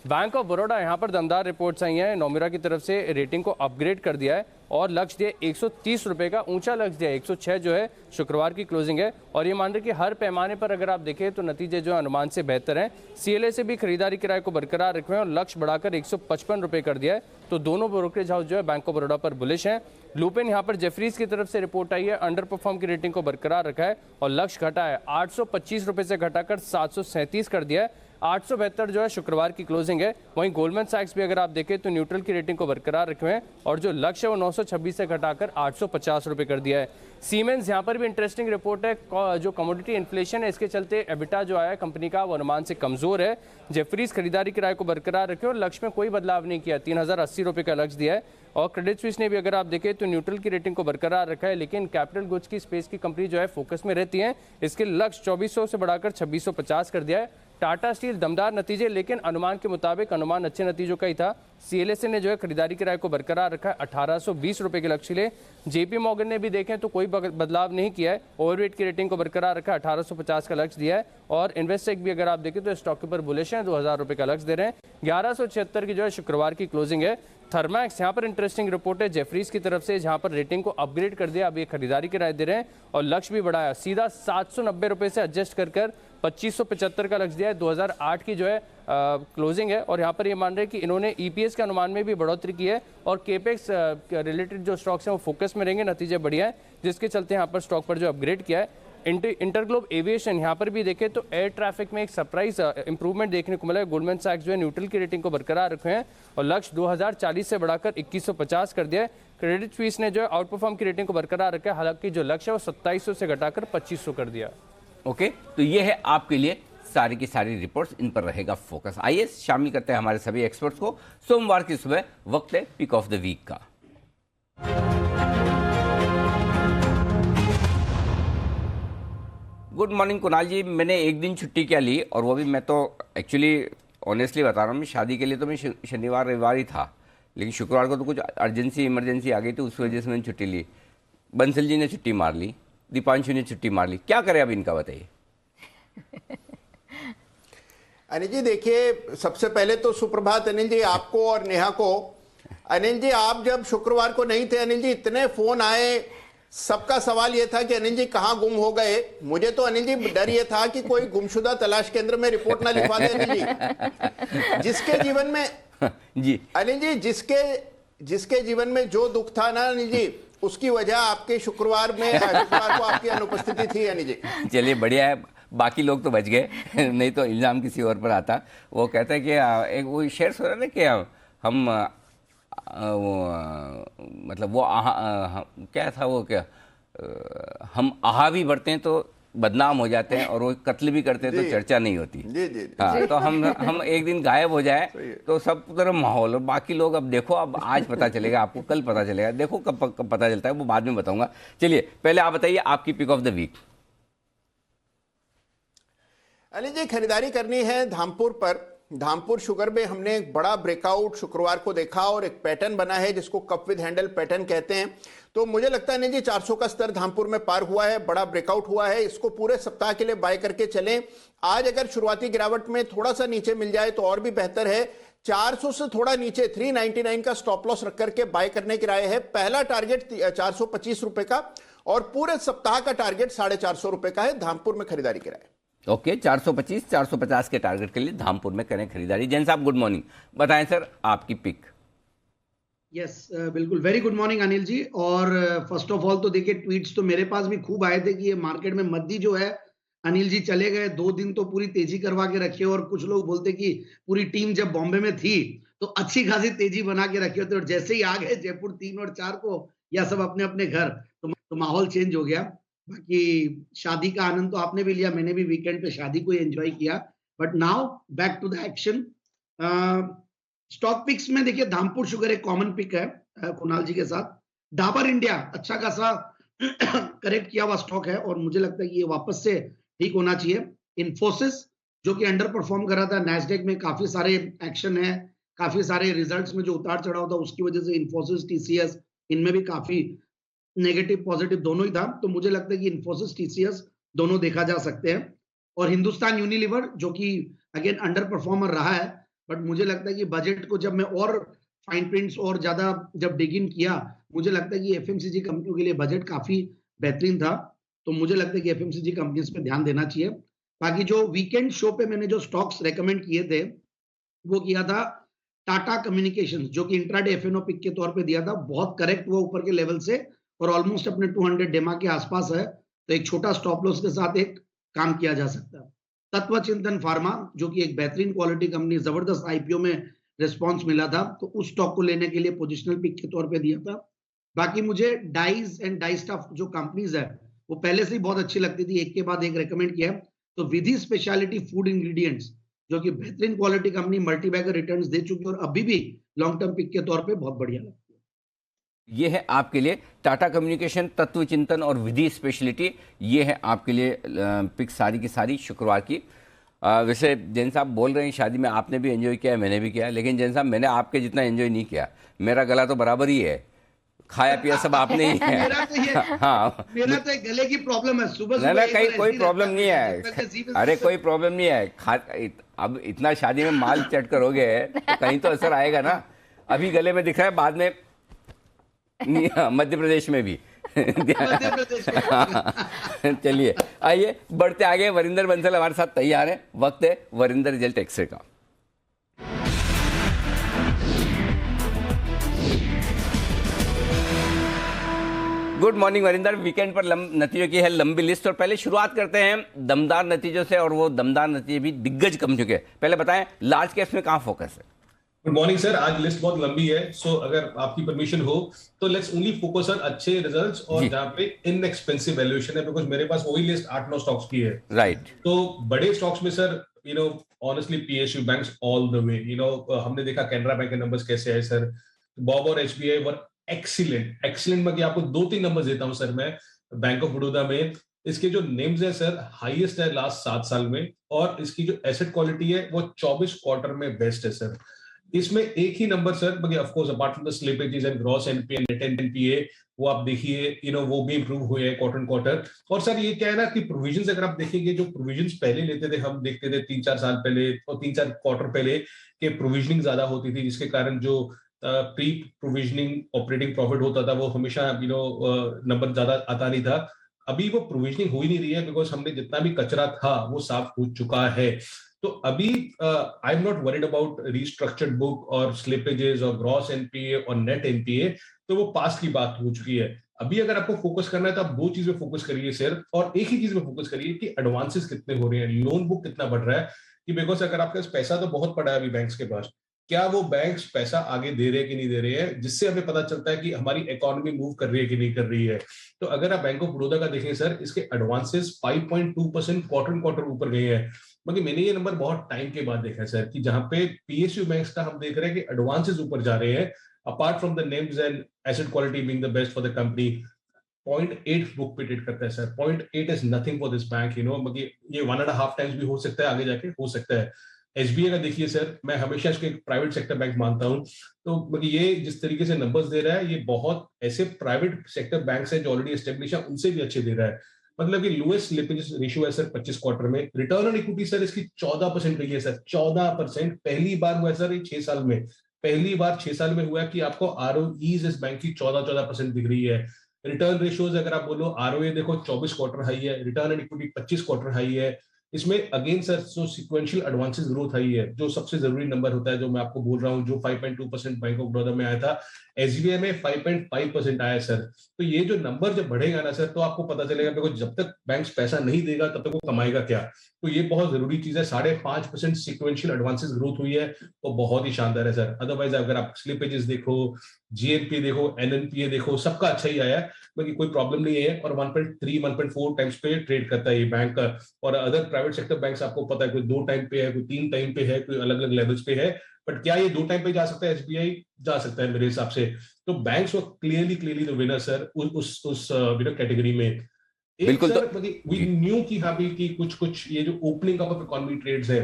बैंक ऑफ बड़ौदा यहाँ पर दमदार रिपोर्ट्स आई हैं। नोमिरा की तरफ से रेटिंग को अपग्रेड कर दिया है और लक्ष्य दिया 130 रुपए का, ऊंचा लक्ष्य दिया 106 जो है शुक्रवार की क्लोजिंग है। और ये मान रहे कि हर पैमाने पर अगर आप देखें तो नतीजे जो अनुमान से बेहतर हैं। सीएलए से भी खरीदारी किराए को बरकरार रखे हैं और लक्ष्य बढ़ाकर 155 रुपए कर दिया है। तो दोनों ब्रोकरेज हाउस जो है बैंक ऑफ बड़ौदा पर बुलिश हैं। लुपिन यहाँ पर जेफरीज की तरफ से रिपोर्ट आई है, अंडर परफॉर्म की रेटिंग को बरकरार रखा है और लक्ष्य घटा है, 825 रुपए से घटाकर 737 कर दिया है। 872 जो है शुक्रवार की क्लोजिंग है। वहीं गोल्डमैन सैक्स भी अगर आप देखें तो न्यूट्रल की रेटिंग को बरकरार रखे हुए हैं और जो लक्ष्य है वो 926 से घटाकर 850 रुपए कर दिया है। सीमेंस यहाँ पर भी इंटरेस्टिंग रिपोर्ट है, जो कमोडिटी इन्फ्लेशन है इसके चलते एबिटा जो आया है कंपनी का वो अनुमान से कमजोर है। जेफरीज खरीदारी किराए को बरकरार रखे और लक्ष्य में कोई बदलाव नहीं किया, 3080 रुपए का लक्ष्य दिया है। और क्रेडिट स्विस ने भी अगर आप देखें तो न्यूट्रल की रेटिंग को बरकरार रखा है, लेकिन कैपिटल गुड्स की स्पेस की कंपनी जो है फोकस में रहती है, इसके लक्ष्य 2400 से बढ़ाकर 2650 कर दिया है। टाटा स्टील दमदार नतीजे, लेकिन अनुमान के मुताबिक अनुमान अच्छे नतीजों का ही था। सीएलएसए ने जो है खरीदारी किराए को बरकरार रखा है, 1820 रुपए के लक्ष्य ले। जेपी मॉर्गन ने भी देखें तो कोई बदलाव नहीं किया है, ओवरवेट की रेटिंग को बरकरार रखा है, 1850 का लक्ष्य दिया है। और इन्वेस्टेक भी अगर आप देखें तो स्टॉक के ऊपर बुलिश है, 2000 रुपए का लक्ष्य दे रहे हैं। 1176 की जो है शुक्रवार की क्लोजिंग है। थर्मैक्स यहाँ पर इंटरेस्टिंग रिपोर्ट है जेफरीज की तरफ से, जहां पर रेटिंग को अपग्रेड कर दिया, अब ये खरीदारी की राय दे रहे हैं और लक्ष्य भी बढ़ाया, सीधा 790 रुपए से एडजस्ट कर 2575 का लक्ष्य दिया है। 2008 की जो है क्लोजिंग है और यहाँ पर ये मान रहे हैं कि इन्होंने ईपीएस के अनुमान में भी बढ़ोतरी की है और केपेक्स रिलेटेड जो स्टॉक्स हैं वो फोकस में रहेंगे, नतीजे बढ़िया है, जिसके चलते यहाँ पर स्टॉक पर जो अपग्रेड किया है। इंटरग्लोब एविएशन यहाँ पर भी देखें तो एयर ट्रैफिक में एक सरप्राइज इंप्रूवमेंट देखने को मिला है। गोल्डमैन सैक्स जो है न्यूट्रल की रेटिंग को बरकरार रखे हैं और लक्ष्य 2040 से बढ़ाकर 2150 कर दिया है। क्रेडिट स्विस ने जो है आउट परफॉर्म की रेटिंग को बरकरार रखा है, हालांकि जो लक्ष्य है वो 2700 से घटाकर 2500 कर दिया। ओके, तो ये है आपके लिए सारी की सारी रिपोर्ट्स, इन पर रहेगा फोकस। आइए शामिल करते हैं हमारे सभी एक्सपर्ट्स को। सोमवार की सुबह वक्त है पिक ऑफ द वीक का। गुड मॉर्निंग कुणाल जी। मैंने एक दिन छुट्टी क्या ली, और वो भी मैं तो एक्चुअली ऑनेस्टली बता रहा हूँ, मैं शादी के लिए तो मैं शनिवार रविवार ही था, लेकिन शुक्रवार को तो कुछ अर्जेंसी इमरजेंसी आ गई थी, उस वजह से मैंने छुट्टी ली। बंसल जी ने छुट्टी मार ली, दीपांशु ने छुट्टी मार ली, क्या करें अब इनका बताइए। अनिल जी देखिए, सबसे पहले तो सुप्रभात अनिल जी आपको और नेहा को। अनिल जी आप जब शुक्रवार को नहीं थे अनिल जी, इतने फोन आए, सबका सवाल यह था कि अनिल जी कहां गुम हो गए। मुझे तो अनिल जी डर यह था कि कोई गुमशुदा तलाश केंद्र में रिपोर्ट ना लिखवा दे अनिल जी। जिसके जीवन में जी अनिल जी जिसके जीवन में जो दुख था ना अनिल जी, उसकी वजह आपके शुक्रवार को आपकी अनुपस्थिति थी अनिल जी। चलिए बढ़िया है, बाकी लोग तो बच गए, नहीं तो इल्जाम किसी और पर आता। वो कहता है कि एक वो शेयर हो रहा है ना कि हम मतलब वो क्या था वो, क्या हम आहा भी बढ़ते हैं तो बदनाम हो जाते हैं, और वो कत्ल भी करते हैं तो चर्चा नहीं होती। जी जी हाँ, तो हम एक दिन गायब हो जाए तो सब तरफ माहौल, और बाकी लोग अब देखो, अब आज पता चलेगा आपको, कल पता चलेगा, देखो कब पता चलता है वो बाद में बताऊंगा। चलिए पहले आप बताइए आपकी pick of the week. Anil ji खरीदारी करनी है धामपुर पर। धामपुर शुगर में हमने एक बड़ा ब्रेकआउट शुक्रवार को देखा और एक पैटर्न बना है जिसको कप विद हैंडल पैटर्न कहते हैं। तो मुझे लगता है नहीं जी 400 का स्तर धामपुर में पार हुआ है, बड़ा ब्रेकआउट हुआ है, इसको पूरे सप्ताह के लिए बाय करके चलें। आज अगर शुरुआती गिरावट में थोड़ा सा नीचे मिल जाए तो और भी बेहतर है। 400 से थोड़ा नीचे 399 का स्टॉप लॉस रख करके बाय करने की राय है। पहला टारगेट 425 रुपए का और पूरे सप्ताह का टारगेट 450 रुपए का है। धामपुर में खरीदारी की राय। ओके, 425 450 के टारगेट के लिए धामपुर में करें खरीदारी। जैन साहब गुड मॉर्निंग, बताएं सर आपकी पिक। यस बिल्कुल, very good morning Anil ji. और फर्स्ट ऑफ ऑल तो देखिए ट्वीट्स तो मेरे पास भी खूब आए थे कि ये मार्केट में मद्दी जो है अनिल जी चले गए, 2 दिन तो पूरी तेजी करवा के रखी और कुछ लोग बोलते कि पूरी टीम जब बॉम्बे में थी तो अच्छी खासी तेजी बना के रखी होती, और जैसे ही आ गए जयपुर 3 और 4 को या सब अपने अपने घर तो माहौल चेंज हो गया। बाकी शादी का आनंद तो आपने भी लिया, मैंने भी वीकेंड पे शादी को एंजॉय किया। But now back to the action. Stock picks में देखिए धामपुर शुगर एक कॉमन पिक है कुणाल जी के साथ। डाबर इंडिया अच्छा खासा करेक्ट किया हुआ स्टॉक है और मुझे लगता है कि ये वापस से ठीक होना चाहिए। इन्फोसिस जो कि अंडर परफॉर्म कर रहा था, नैस्डैक में काफी सारे एक्शन है, काफी सारे रिजल्ट्स में जो उतार चढ़ाव था उसकी वजह से इन्फोसिस टीसीएस इनमें भी काफी नेगेटिव पॉजिटिव दोनों ही था। तो मुझे लगता है कि इन्फोसिस टीसीएस दोनों देखा जा सकते हैं। और हिंदुस्तान यूनिलीवर जो कि अगेन अंडर परफॉर्मर रहा है, बट मुझे लगता है कि बजट को जब मैं और फाइन प्रिंट्स और ज्यादा जब डिग इन किया, मुझे लगता है कि एफएमसीजी कंपनियों के लिए बजट काफी बेहतरीन था। तो मुझे लगता है कि एफएमसीजी कंपनीज पे ध्यान देना चाहिए। बाकी जो वीकेंड शो पे मैंने जो स्टॉक्स रेकमेंड किए थे वो किया था टाटा कम्युनिकेशंस, जो कि इंट्राडे एफएनओ पिक के तौर पे दिया था। बहुत करेक्ट हुआ ऊपर के लेवल से और ऑलमोस्ट अपने 200 डेमा के आसपास है, तो एक छोटा स्टॉप लॉस के साथ एक काम किया जा सकता है। तत्व चिंतन फार्मा जो कि एक बेहतरीन क्वालिटी कंपनी, जबरदस्त आईपीओ में रिस्पॉन्स मिला था, तो उस स्टॉक को लेने के लिए पोजिशनल पिक के तौर पे दिया था। बाकी मुझे डाइज एंड डाई स्टफ जो कंपनीज है वो पहले से ही बहुत अच्छी लगती थी, एक के बाद एक रेकमेंड किया। तो विधि स्पेशलिटी फूड इंग्रेडिएंट्स जो कि बेहतरीन क्वालिटी कंपनी, मल्टीबैगर रिटर्न्स दे चुकी है और अभी भी लॉन्ग टर्म पिक के तौर पे बहुत बढ़िया लगती है। ये है आपके लिए टाटा कम्युनिकेशन, तत्व चिंतन और विधि स्पेशलिटी, ये है आपके लिए पिक सारी की सारी शुक्रवार की। वैसे जैन साहब बोल रहे हैं शादी में आपने भी एंजॉय किया, मैंने भी किया, लेकिन जैन साहब मैंने आपके जितना एंजॉय नहीं किया। मेरा गला तो बराबर ही है, खाया पिया सब आपने ही है। हाँ, मेरा तो एक गले की प्रॉब्लम है, सुबह ना कहीं कोई प्रॉब्लम नहीं है। अरे कोई प्रॉब्लम नहीं है, अब इतना शादी में माल चट कर हो गए तो कहीं तो असर आएगा ना। अभी गले में दिख रहा है, बाद में मध्य प्रदेश में भी। चलिए आइए बढ़ते आगे। वरिंदर बंसल हमारे साथ तैयार है, वक्त है वरिंदर रिजल्ट एक्सरे का। Good morning Varinder. वीकेंड पर नतीजों की है लंबी लिस्ट और पहले शुरुआत करते हैं दमदार नतीजों से, और वो दमदार नतीजे भी दिग्गज कंपनियों के। पहले बताएं लार्ज कैप्स में कहां फोकस है? गुड मॉर्निंग सर, आज लिस्ट बहुत लंबी है, सो अगर आपकी परमिशन हो तो लेट्स ओनली फोकस ऑन अच्छे रिजल्ट्स और जहां पे इनएक्सपेंसिव वैल्यूएशन है, बिकॉज़ मेरे पास वही लिस्ट 8-9 स्टॉक्स की है। राइट। तो बड़े स्टॉक्स में sir honestly PSU banks all the way. हमने देखा कैनरा बैंक के नंबर्स कैसे आए सर, बॉब और एचबीआई वर एक्सीलेंट में आपको 2-3 नंबर देता हूं सर मैं। बैंक ऑफ बड़ौदा में इसके जो नेम्स है सर हाईएस्ट है लास्ट 7 साल में, और इसकी जो एसेट क्वालिटी है वो 24 क्वार्टर में बेस्ट है सर। इसमें एक ही number sir, but of course apart from the slippages and gross NPA net NPA, वो आप देखिए वो भी इंप्रूव हुए हैं क्वार्टर। और सर ये क्या है ना कि प्रोविजंस अगर आप देखेंगे, जो प्रोविजंस पहले लेते थे, हम देखते थे 3-4 साल पहले और 3-4 क्वार्टर पहले के प्रोविजनिंग ज्यादा होती थी, जिसके कारण जो प्री प्रोविजनिंग ऑपरेटिंग प्रॉफिट होता था वो हमेशा नंबर ज्यादा आता नहीं था। अभी वो प्रोविजनिंग हो ही नहीं रही है, बिकॉज हमने जितना भी कचरा था वो साफ हो चुका है। तो अभी I am not worried about restructured book और स्लिपेजेस और ग्रॉस एनपीए और नेट एनपीए, तो वो पास की बात हो चुकी है। अभी अगर आपको फोकस करना है तो आप 2 चीज पे फोकस करिए सर, और एक ही चीज पे फोकस करिए कि एडवांसेस कितने हो रहे हैं, लोन बुक कितना बढ़ रहा है। कि बिकॉज अगर आपके पास पैसा तो बहुत पड़ा है अभी बैंक्स के पास, क्या वो बैंक्स पैसा आगे दे रहे हैं कि नहीं दे रहे हैं, जिससे हमें पता चलता है कि हमारी इकोनॉमी मूव कर रही है कि नहीं कर रही है। तो अगर आप बैंक ऑफ बड़ौदा का देखें सर, इसके एडवांसेस 5.2% क्वार्टर ऊपर गए हैं। मगर मैंने ये नंबर बहुत टाइम के बाद देखा है सर, कि जहां पे पीएसयू बैंक्स का हम देख रहे हैं कि एडवांसेस ऊपर जा रहे हैं, apart from the names and asset quality being the best for the company. 0.8 book पे ट्रेड करता है sir, 0.8 is nothing for this bank, मगर ये 1.5 टाइम्स भी हो सकता है, आगे जाके हो सकता है। एसबीआई का देखिए सर, मैं हमेशा इसको एक प्राइवेट सेक्टर बैंक मानता हूं, तो ये जिस तरीके से नंबर्स दे रहा है, ये बहुत ऐसे प्राइवेट सेक्टर बैंक है जो ऑलरेडी एस्टेब्लिश है, उनसे भी अच्छे दे रहा है। मतलब कि लोएस्ट स्लिपेज रेशियो है सर 25 क्वार्टर में। रिटर्न ऑन इक्विटी सर इसकी 14% रही है सर, 14%। पहली बार हुआ है सर ये 6 साल में, पहली बार 6 साल में हुआ है कि आपको आरओईज इस बैंक की 14% दिख रही है। रिटर्न रेशियोज अगर आप बोलो, आरओए देखो 24 क्वार्टर हाई है, return on equity 25 quarter high है। इसमें अगेन सर जो सिक्वेंशियल एडवांसेस ग्रोथ आई है, जो सबसे जरूरी नंबर होता है, जो मैं आपको बोल रहा हूँ, जो 5.2% बैंक ऑफ बड़ौदा में आया था, एसबीआई में 5.5% आया सर। तो ये जो नंबर जब बढ़ेगा ना सर, तो आपको पता चलेगा देखो जब तक बैंक पैसा नहीं देगा तब तक वो कमाएगा क्या। तो ये बहुत जरूरी चीज है। 5.5% सिक्वेंशियल एडवांसेस ग्रोथ हुई है, तो बहुत ही शानदार है सर। अदरवाइज अगर आप स्लिपेजेस देखो, जीएनपी देखो, एनएनपीए देखो, सबका अच्छा ही आया है, बाकी कोई प्रॉब्लम नहीं है। और 1.3 1.4 टाइम्स पे ट्रेड करता है ये बैंक। और अदर प्राइवेट सेक्टर बैंक्स आपको पता है कोई 2 टाइम पे है, कोई 3 टाइम पे है, कोई अलग अलग लेवल्स पे है। बट क्या ये 2 टाइम पे जा सकता है? एसबीआई जा सकता है मेरे हिसाब से। तो banks were clearly the winner sir उस कैटेगरी में। एक बिल्कुल। सर वी न्यू कि हाँ भी कि कुछ ये जो ओपनिंग ऑफ इकोनॉमी ट्रेड्स है,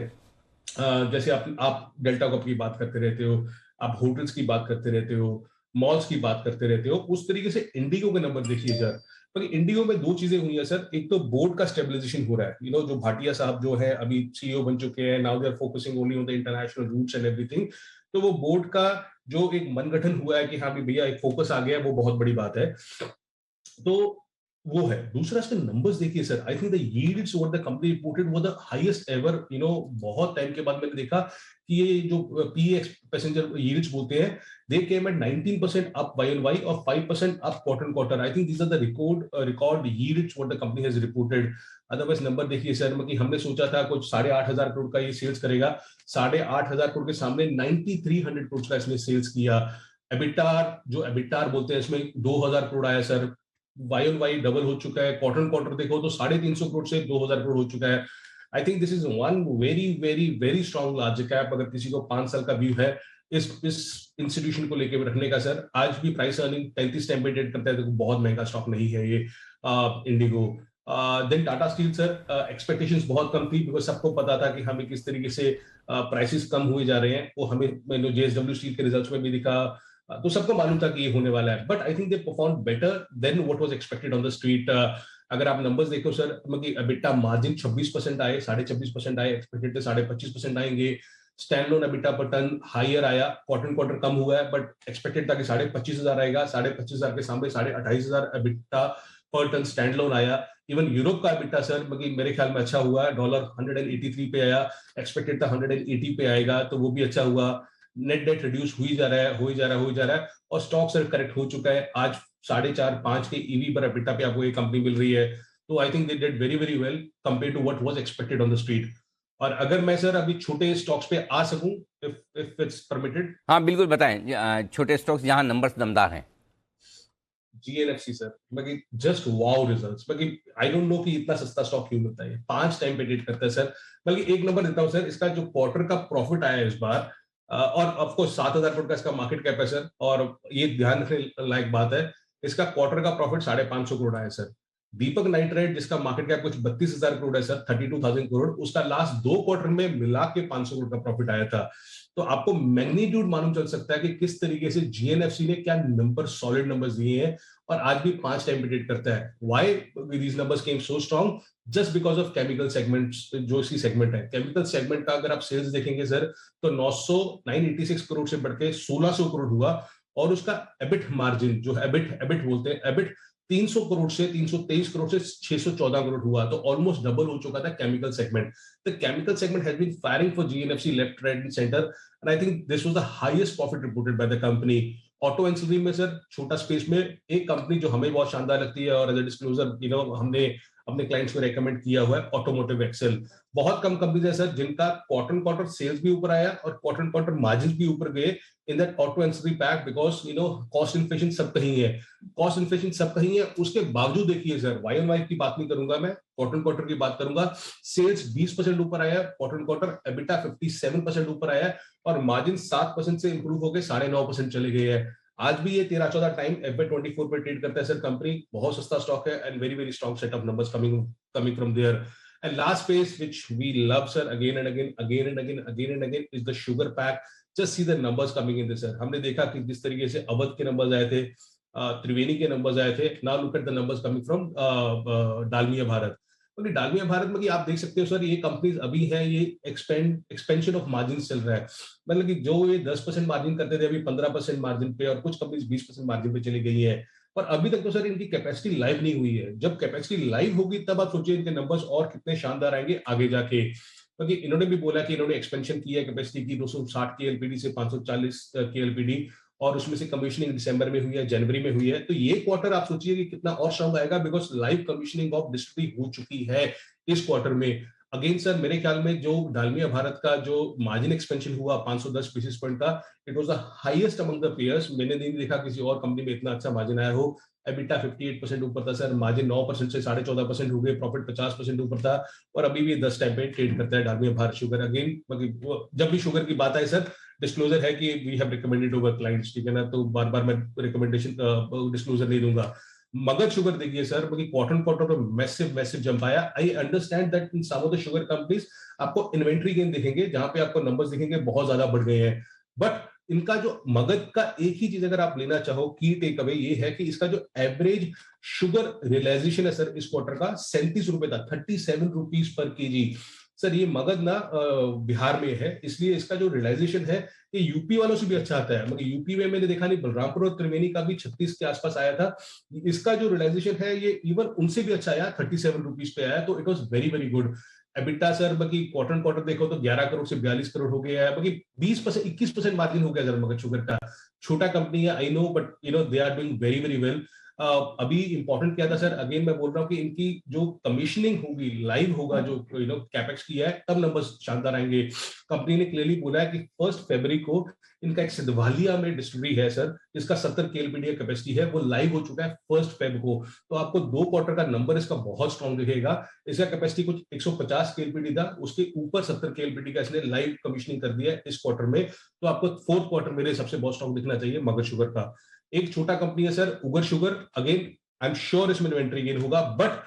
जैसे आप डेल्टा कप की बात करते रहते हो, आप होटल्स की बात करते रहते हो, मॉल्स की बात करते रहते हो, उस तरीके से इंडिगो के नंबर देखिए सर। इंडिगो में 2 चीजें हुई है सर। एक तो बोर्ड का स्टेबलाइजेशन हो रहा है, जो भाटिया साहब जो है अभी सीईओ बन चुके हैं, now they are focusing only on the international routes and everything. तो वो बोर्ड का जो एक मनगठन हुआ है कि हाँ भी भैया एक फोकस आ गया है, वो बहुत बड़ी बात है। तो वो है। दूसरा इसके नंबर्स देखिए sir, I think the yields what the company reported वो द हाईएस्ट एवर। बहुत टाइम के बाद मैंने देखा कि ये जो पीए पैसेंजर यील्ड्स बोलते हैं, they came at 19% up YoY और 5% up quarter. I think these are the record yields what the company has reported. Otherwise number देखिए सर, मतलब हमने सोचा था कुछ 8,500 करोड़ का ये सेल्स करेगा, 8,500 करोड़ के सामने 9,300 करोड़ का इसने सेल्स किया। एबिटार बोलते हैं, इसमें 2,000 करोड़ आया सर। YoY डबल हो चुका है। क्वार्टर देखो तो 350 करोड़ से 2,000 करोड़ हो चुका है। आई think this is one very very very strong large cap. अगर किसी को 5 साल का व्यू है इस इंस्टीट्यूशन को लेकर रखने का सर, आज भी प्राइस अर्निंग 33 टाइम पे ट्रेड करता है, तो बहुत महंगा स्टॉक नहीं है ये IndiGo. Then Tata steel sir, expectations बहुत कम थी, बिकॉज सबको पता था कि हमें किस तरीके से प्राइसेस कम हुए जा रहे हैं। वो हमें जेएसडब्ल्यू स्टील के रिजल्ट्स में भी दिखा, तो सबको मालूम था कि ये होने वाला है। But I think they perform better than what was expected on the street. अगर आप नंबर्स देखो सर, मतलब एबिटा मार्जिन 26% आए, 26.5% आए, एक्सपेक्टेड थे 25% आएंगे। स्टैंडअलोन एबिटा पर टन हायर आया, क्वार्टर कम हुआ है, बट एक्सपेक्टेड था कि 25,500 आएगा। 25,500 के सामने 28,500 एबिटा पर टन स्टैंडअलोन आया। इवन यूरोप का एबिटा सर मेरे ख्याल में अच्छा हुआ है, $183 पे आया, एक्सपेक्टेड था 180 पे आएगा, तो वो भी अच्छा हुआ। नेट डेट रिड्यूस हो ही जा रहा है और स्टॉक सर करेक्ट हो चुका है। आज 4.5-5 के ईवी पर एबिटा पे आपको ये कंपनी मिल रही है। तो I think they did very very well compare to what was expected on the street. और अगर मैं सर अभी छोटे स्टॉक्स पे आ सकूं, इफ इट्स परमिटेड। हाँ बिल्कुल बताएं, छोटे स्टॉक्स जहां नंबर्स दमदार हैं। GNFC sir, just wow results. I don't know कि इतना सस्ता स्टॉक क्यों मिलता है, 5 टाइम पे ट्रेड करता है सर। बल्कि एक नंबर देता हूं सर, इसका जो क्वार्टर का प्रॉफिट आया है इस बार, और ऑफ कोर्स 7,000 करोड़ का इसका मार्केट कैप है सर। और ये ध्यान रखने लायक बात है, इसका क्वार्टर का प्रॉफिट 550 करोड़ आया सर। दीपक नाइट्राइट जिसका मार्केट कैप कुछ 32,000 करोड़ है सर, 32,000 करोड़, उसका लास्ट 2 क्वार्टर में मिला के 500 करोड़ का प्रॉफिट आया था। तो आपको मैग्नीट्यूड मालूम चल सकता है कि किस तरीके से जीएनएफसी ने क्या नंबर, सॉलिड नंबर्स दिए हैं, और आज भी 5 टाइम पे ट्रेड करता है। Why these numbers came so strong? Just because of chemical segments, जो इसकी सेगमेंट है। केमिकल सेगमेंट का अगर आप सेल्स देखेंगे सर, तो 986 करोड़ से बढ़ के 1,600 करोड़ हुआ। और उसका एबिट मार्जिन, जो एबिट बोलते हैं, एबिट 300 करोड़ से 323 करोड़ से 614 करोड़ हुआ। तो ऑलमोस्ट डबल हो चुका था chemical segment. The chemical segment has been firing for GNFC left, right and centre, and I think this was the highest profit reported by the company. Auto ancillary में सर, छोटा space में एक company जो हमें बहुत शानदार लगती है, और एज अ डिस्क्लोजर हमने अपने क्लाइंट्स को रेकमेंड किया हुआ है, ऑटोमोटिव एक्सेल। बहुत कम कंपनीज है सर जिनका क्वार्टर सेल्स भी ऊपर आया और क्वार्टर मार्जिन भी ऊपर गए in that auto ancillary pack, because cost inflation सब कहीं है। उसके बावजूद देखिए सर, YoY की बात नहीं करूंगा मैं, क्वार्टर की बात करूंगा। सेल्स 20% ऊपर आया, क्वार्टर एबिटा 57% ऊपर आया, और मार्जिन 7% से इंप्रूव होकर 9.5% चले गए हैं। आज भी ये 13-14 टाइम FY24 पे ट्रेड करता है सर कंपनी। बहुत सस्ता स्टॉक है, and very very strong set of numbers coming from there. And last space which we love sir, again and again is the sugar pack. Just see the numbers coming in this sir. हमने देखा कि जिस तरीके से अवध के numbers आए थे, त्रिवेणी के नंबर्स आए थे। Now look at the numbers coming from Dalmia Bharat. क्योंकि डालमिया भारत में आप देख सकते हो सर, ये कंपनीज अभी है, ये एक्सपेंशन ऑफ मार्जिन चल रहा है। मतलब कि जो ये 10% मार्जिन करते थे, अभी 15% मार्जिन पे, और कुछ कंपनीज 20% मार्जिन पे चली गई है। पर अभी तक तो सर इनकी कैपेसिटी लाइव नहीं हुई है। जब कैपेसिटी लाइव होगी तब आप सोचिए इनके नंबर्स और कितने शानदार आएंगे आगे जाके। क्योंकि इन्होंने भी बोला कि इन्होंने एक्सपेंशन किया है कैपेसिटी की 260 के एलपीडी से 540 के एलपीडी, और उसमें से कमीशनिंग दिसंबर में हुई है, जनवरी में हुई है। तो ये क्वार्टर आप सोचिए कि कितना और स्ट्रांग आएगा, बिकॉज लाइव कमीशनिंग ऑफ डिस्ट्री हो चुकी है इस क्वार्टर में। अगेन सर मेरे ख्याल में जो डालमिया भारत का जो मार्जिन एक्सपेंशन हुआ 510 बेसिस पॉइंट का, it was the highest among the pairs. मैंने नहीं देखा किसी और कंपनी में इतना अच्छा मार्जिन आया हो। एबिटा 58% ऊपर था सर, मार्जिन 9% से 14.5% हो गए, प्रॉफिट 50% ऊपर था, और अभी भी 10 टाइम पे ट्रेड करता है डालमिया भारत शुगर। अगेन जब भी शुगर की बात आए सर, डिस्क्लोजर है कि we have recommended over clients, ठीक है ना, तो बार बार मैं रिकमेंडेशन डिस्क्लोजर नहीं दूंगा। मगध शुगर देखिए sir, quarter massive massive jump आया। I understand that in some of the sugar companies आपको इन्वेंट्री गेन दिखेंगे, जहां पे आपको नंबर्स दिखेंगे बहुत ज्यादा बढ़ गए हैं। बट इनका जो मगध का एक ही चीज अगर आप लेना चाहो, की टेक अवे ये है कि इसका जो एवरेज शुगर रियलाइजेशन है सर इस क्वार्टर का 37 रुपए था, 37 रुपीज पर केजी। सर ये मगध ना बिहार में है, इसलिए इसका जो रियलाइजेशन है ये यूपी वालों से भी अच्छा आता है। मतलब यूपी में मैंने देखा नहीं, बलरामपुर और त्रिवेणी का भी 36 के आसपास आया था। इसका जो रियलाइजेशन है ये इवन उनसे भी अच्छा आया, 37 रुपीज पे आया, तो it was very very good. EBITDA sir बाकी क्वार्टर देखो तो 11 करोड़ से 42 करोड़ हो गया है, बाकी 20% 21% मार्जिन हो गया सर मगध शुगर का। छोटा कंपनी है I know, but you know they are doing very very well. अभी इंपॉर्टेंट क्या था सर, अगेन मैं बोल रहा हूँ कि इनकी जो कमीशनिंग होगी, लाइव होगा जो कैपेक्स किया है, तब नंबर्स शानदार आएंगे। कंपनी ने क्लियरली बोला है कि 1 फरवरी को इनका एक सिद्धवालिया में डिस्टिलरी है सर, जिसका 70 केएलपीडी कैपेसिटी है, वो लाइव हो चुका है 1 फेब को। तो आपको 2 क्वार्टर का नंबर इसका बहुत स्ट्रॉन्ग दिखेगा। इसका कैपेसिटी कुछ 150 केएलपीडी था, उसके ऊपर 70 केएलपीडी का इसने लाइव कमीशनिंग कर दिया है इस क्वार्टर में। तो आपको 4th क्वार्टर मेरे सबसे बहुत स्ट्रॉन्ग दिखना चाहिए मगध शुगर का। एक छोटा कंपनी है sir Ugar sugar, again I am sure इसमें इन्वेंट्री गेन होगा, बट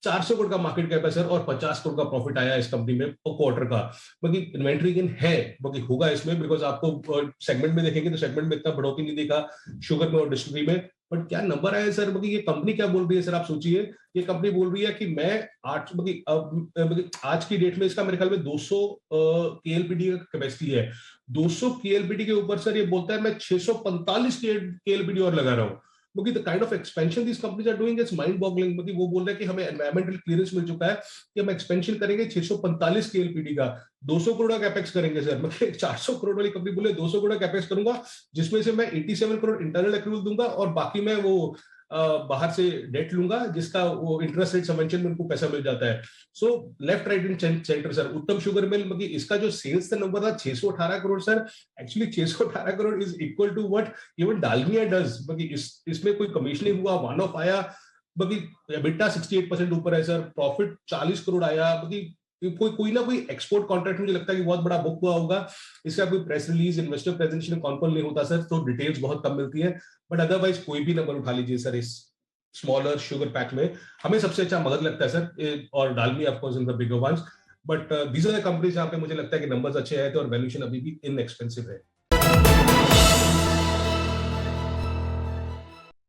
400 करोड़ का मार्केट कैप है सर, और 50 करोड़ का प्रॉफिट आया इस कंपनी में क्वार्टर का। बाकी इन्वेंट्री गेन है, बाकी होगा इसमें, बिकॉज आपको सेगमेंट में देखेंगे तो सेगमेंट में इतना बढ़ोतरी नहीं देखा शुगर में और डिस्टिलरी में। बट क्या नंबर आया सर, बाकी ये कंपनी क्या बोल रही है सर, आप सोचिए। ये कंपनी बोल रही है कि मैं आज की डेट में इसका मेरे ख्याल में 200 केएलपीडी का कैपेसिटी है। 200 केएलपीडी के ऊपर सर ये बोलता है मैं 645 केएलपीडी और लगा रहा हूँ। क्योंकि the kind of expansion this companies are doing is mind boggling. क्योंकि वो बोल रहे हैं कि हमें एनवायरमेंटल क्लियरेंस मिल चुका है कि हम एक्सपेंशन करेंगे 645 केएलपीडी का, 200 करोड़ का कैपेक्स करेंगे सर। मतलब 400 करोड़ वाली कंपनी बोले 200 करोड़ का कैपेक्स करूंगा, जिसमें से मैं 87 करोड़ इंटरनल एक्रूवल दूंगा, और बाकी मैं वो बाहर से डेट लूंगा, जिसका वो इंटरेस्ट रेट सबवेंशन में उनको पैसा मिल जाता है। So left right and centre sir. Uttam sugar mill, मतलब इसका जो सेल्स का नंबर था 618 crore sir, actually 618 crore is equal to what even Dalmia does. इसमें कोई कमीशनिंग हुआ, वन ऑफ आया, बाकी एबिटा 68% ऊपर है सर, प्रॉफिट 40 करोड़ आया। बाकी कोई ना कोई एक्सपोर्ट कॉन्ट्रैक्ट मुझे लगता है कि बहुत बड़ा बुक हुआ होगा। इसका कोई press release, investor presentation, concall नहीं होता सर, तो डिटेल्स बहुत कम मिलती है। बट अदरवाइज कोई भी नंबर उठा लीजिए सर इस स्मॉलर शुगर पैक में, हमें सबसे अच्छा मगध लगता है सर, और Dalmia of course in the bigger ones. But these are the companies जहां पे मुझे लगता है कि नंबर्स अच्छे आए थे और वैल्यूएशन अभी भी इनएक्सपेंसिव है।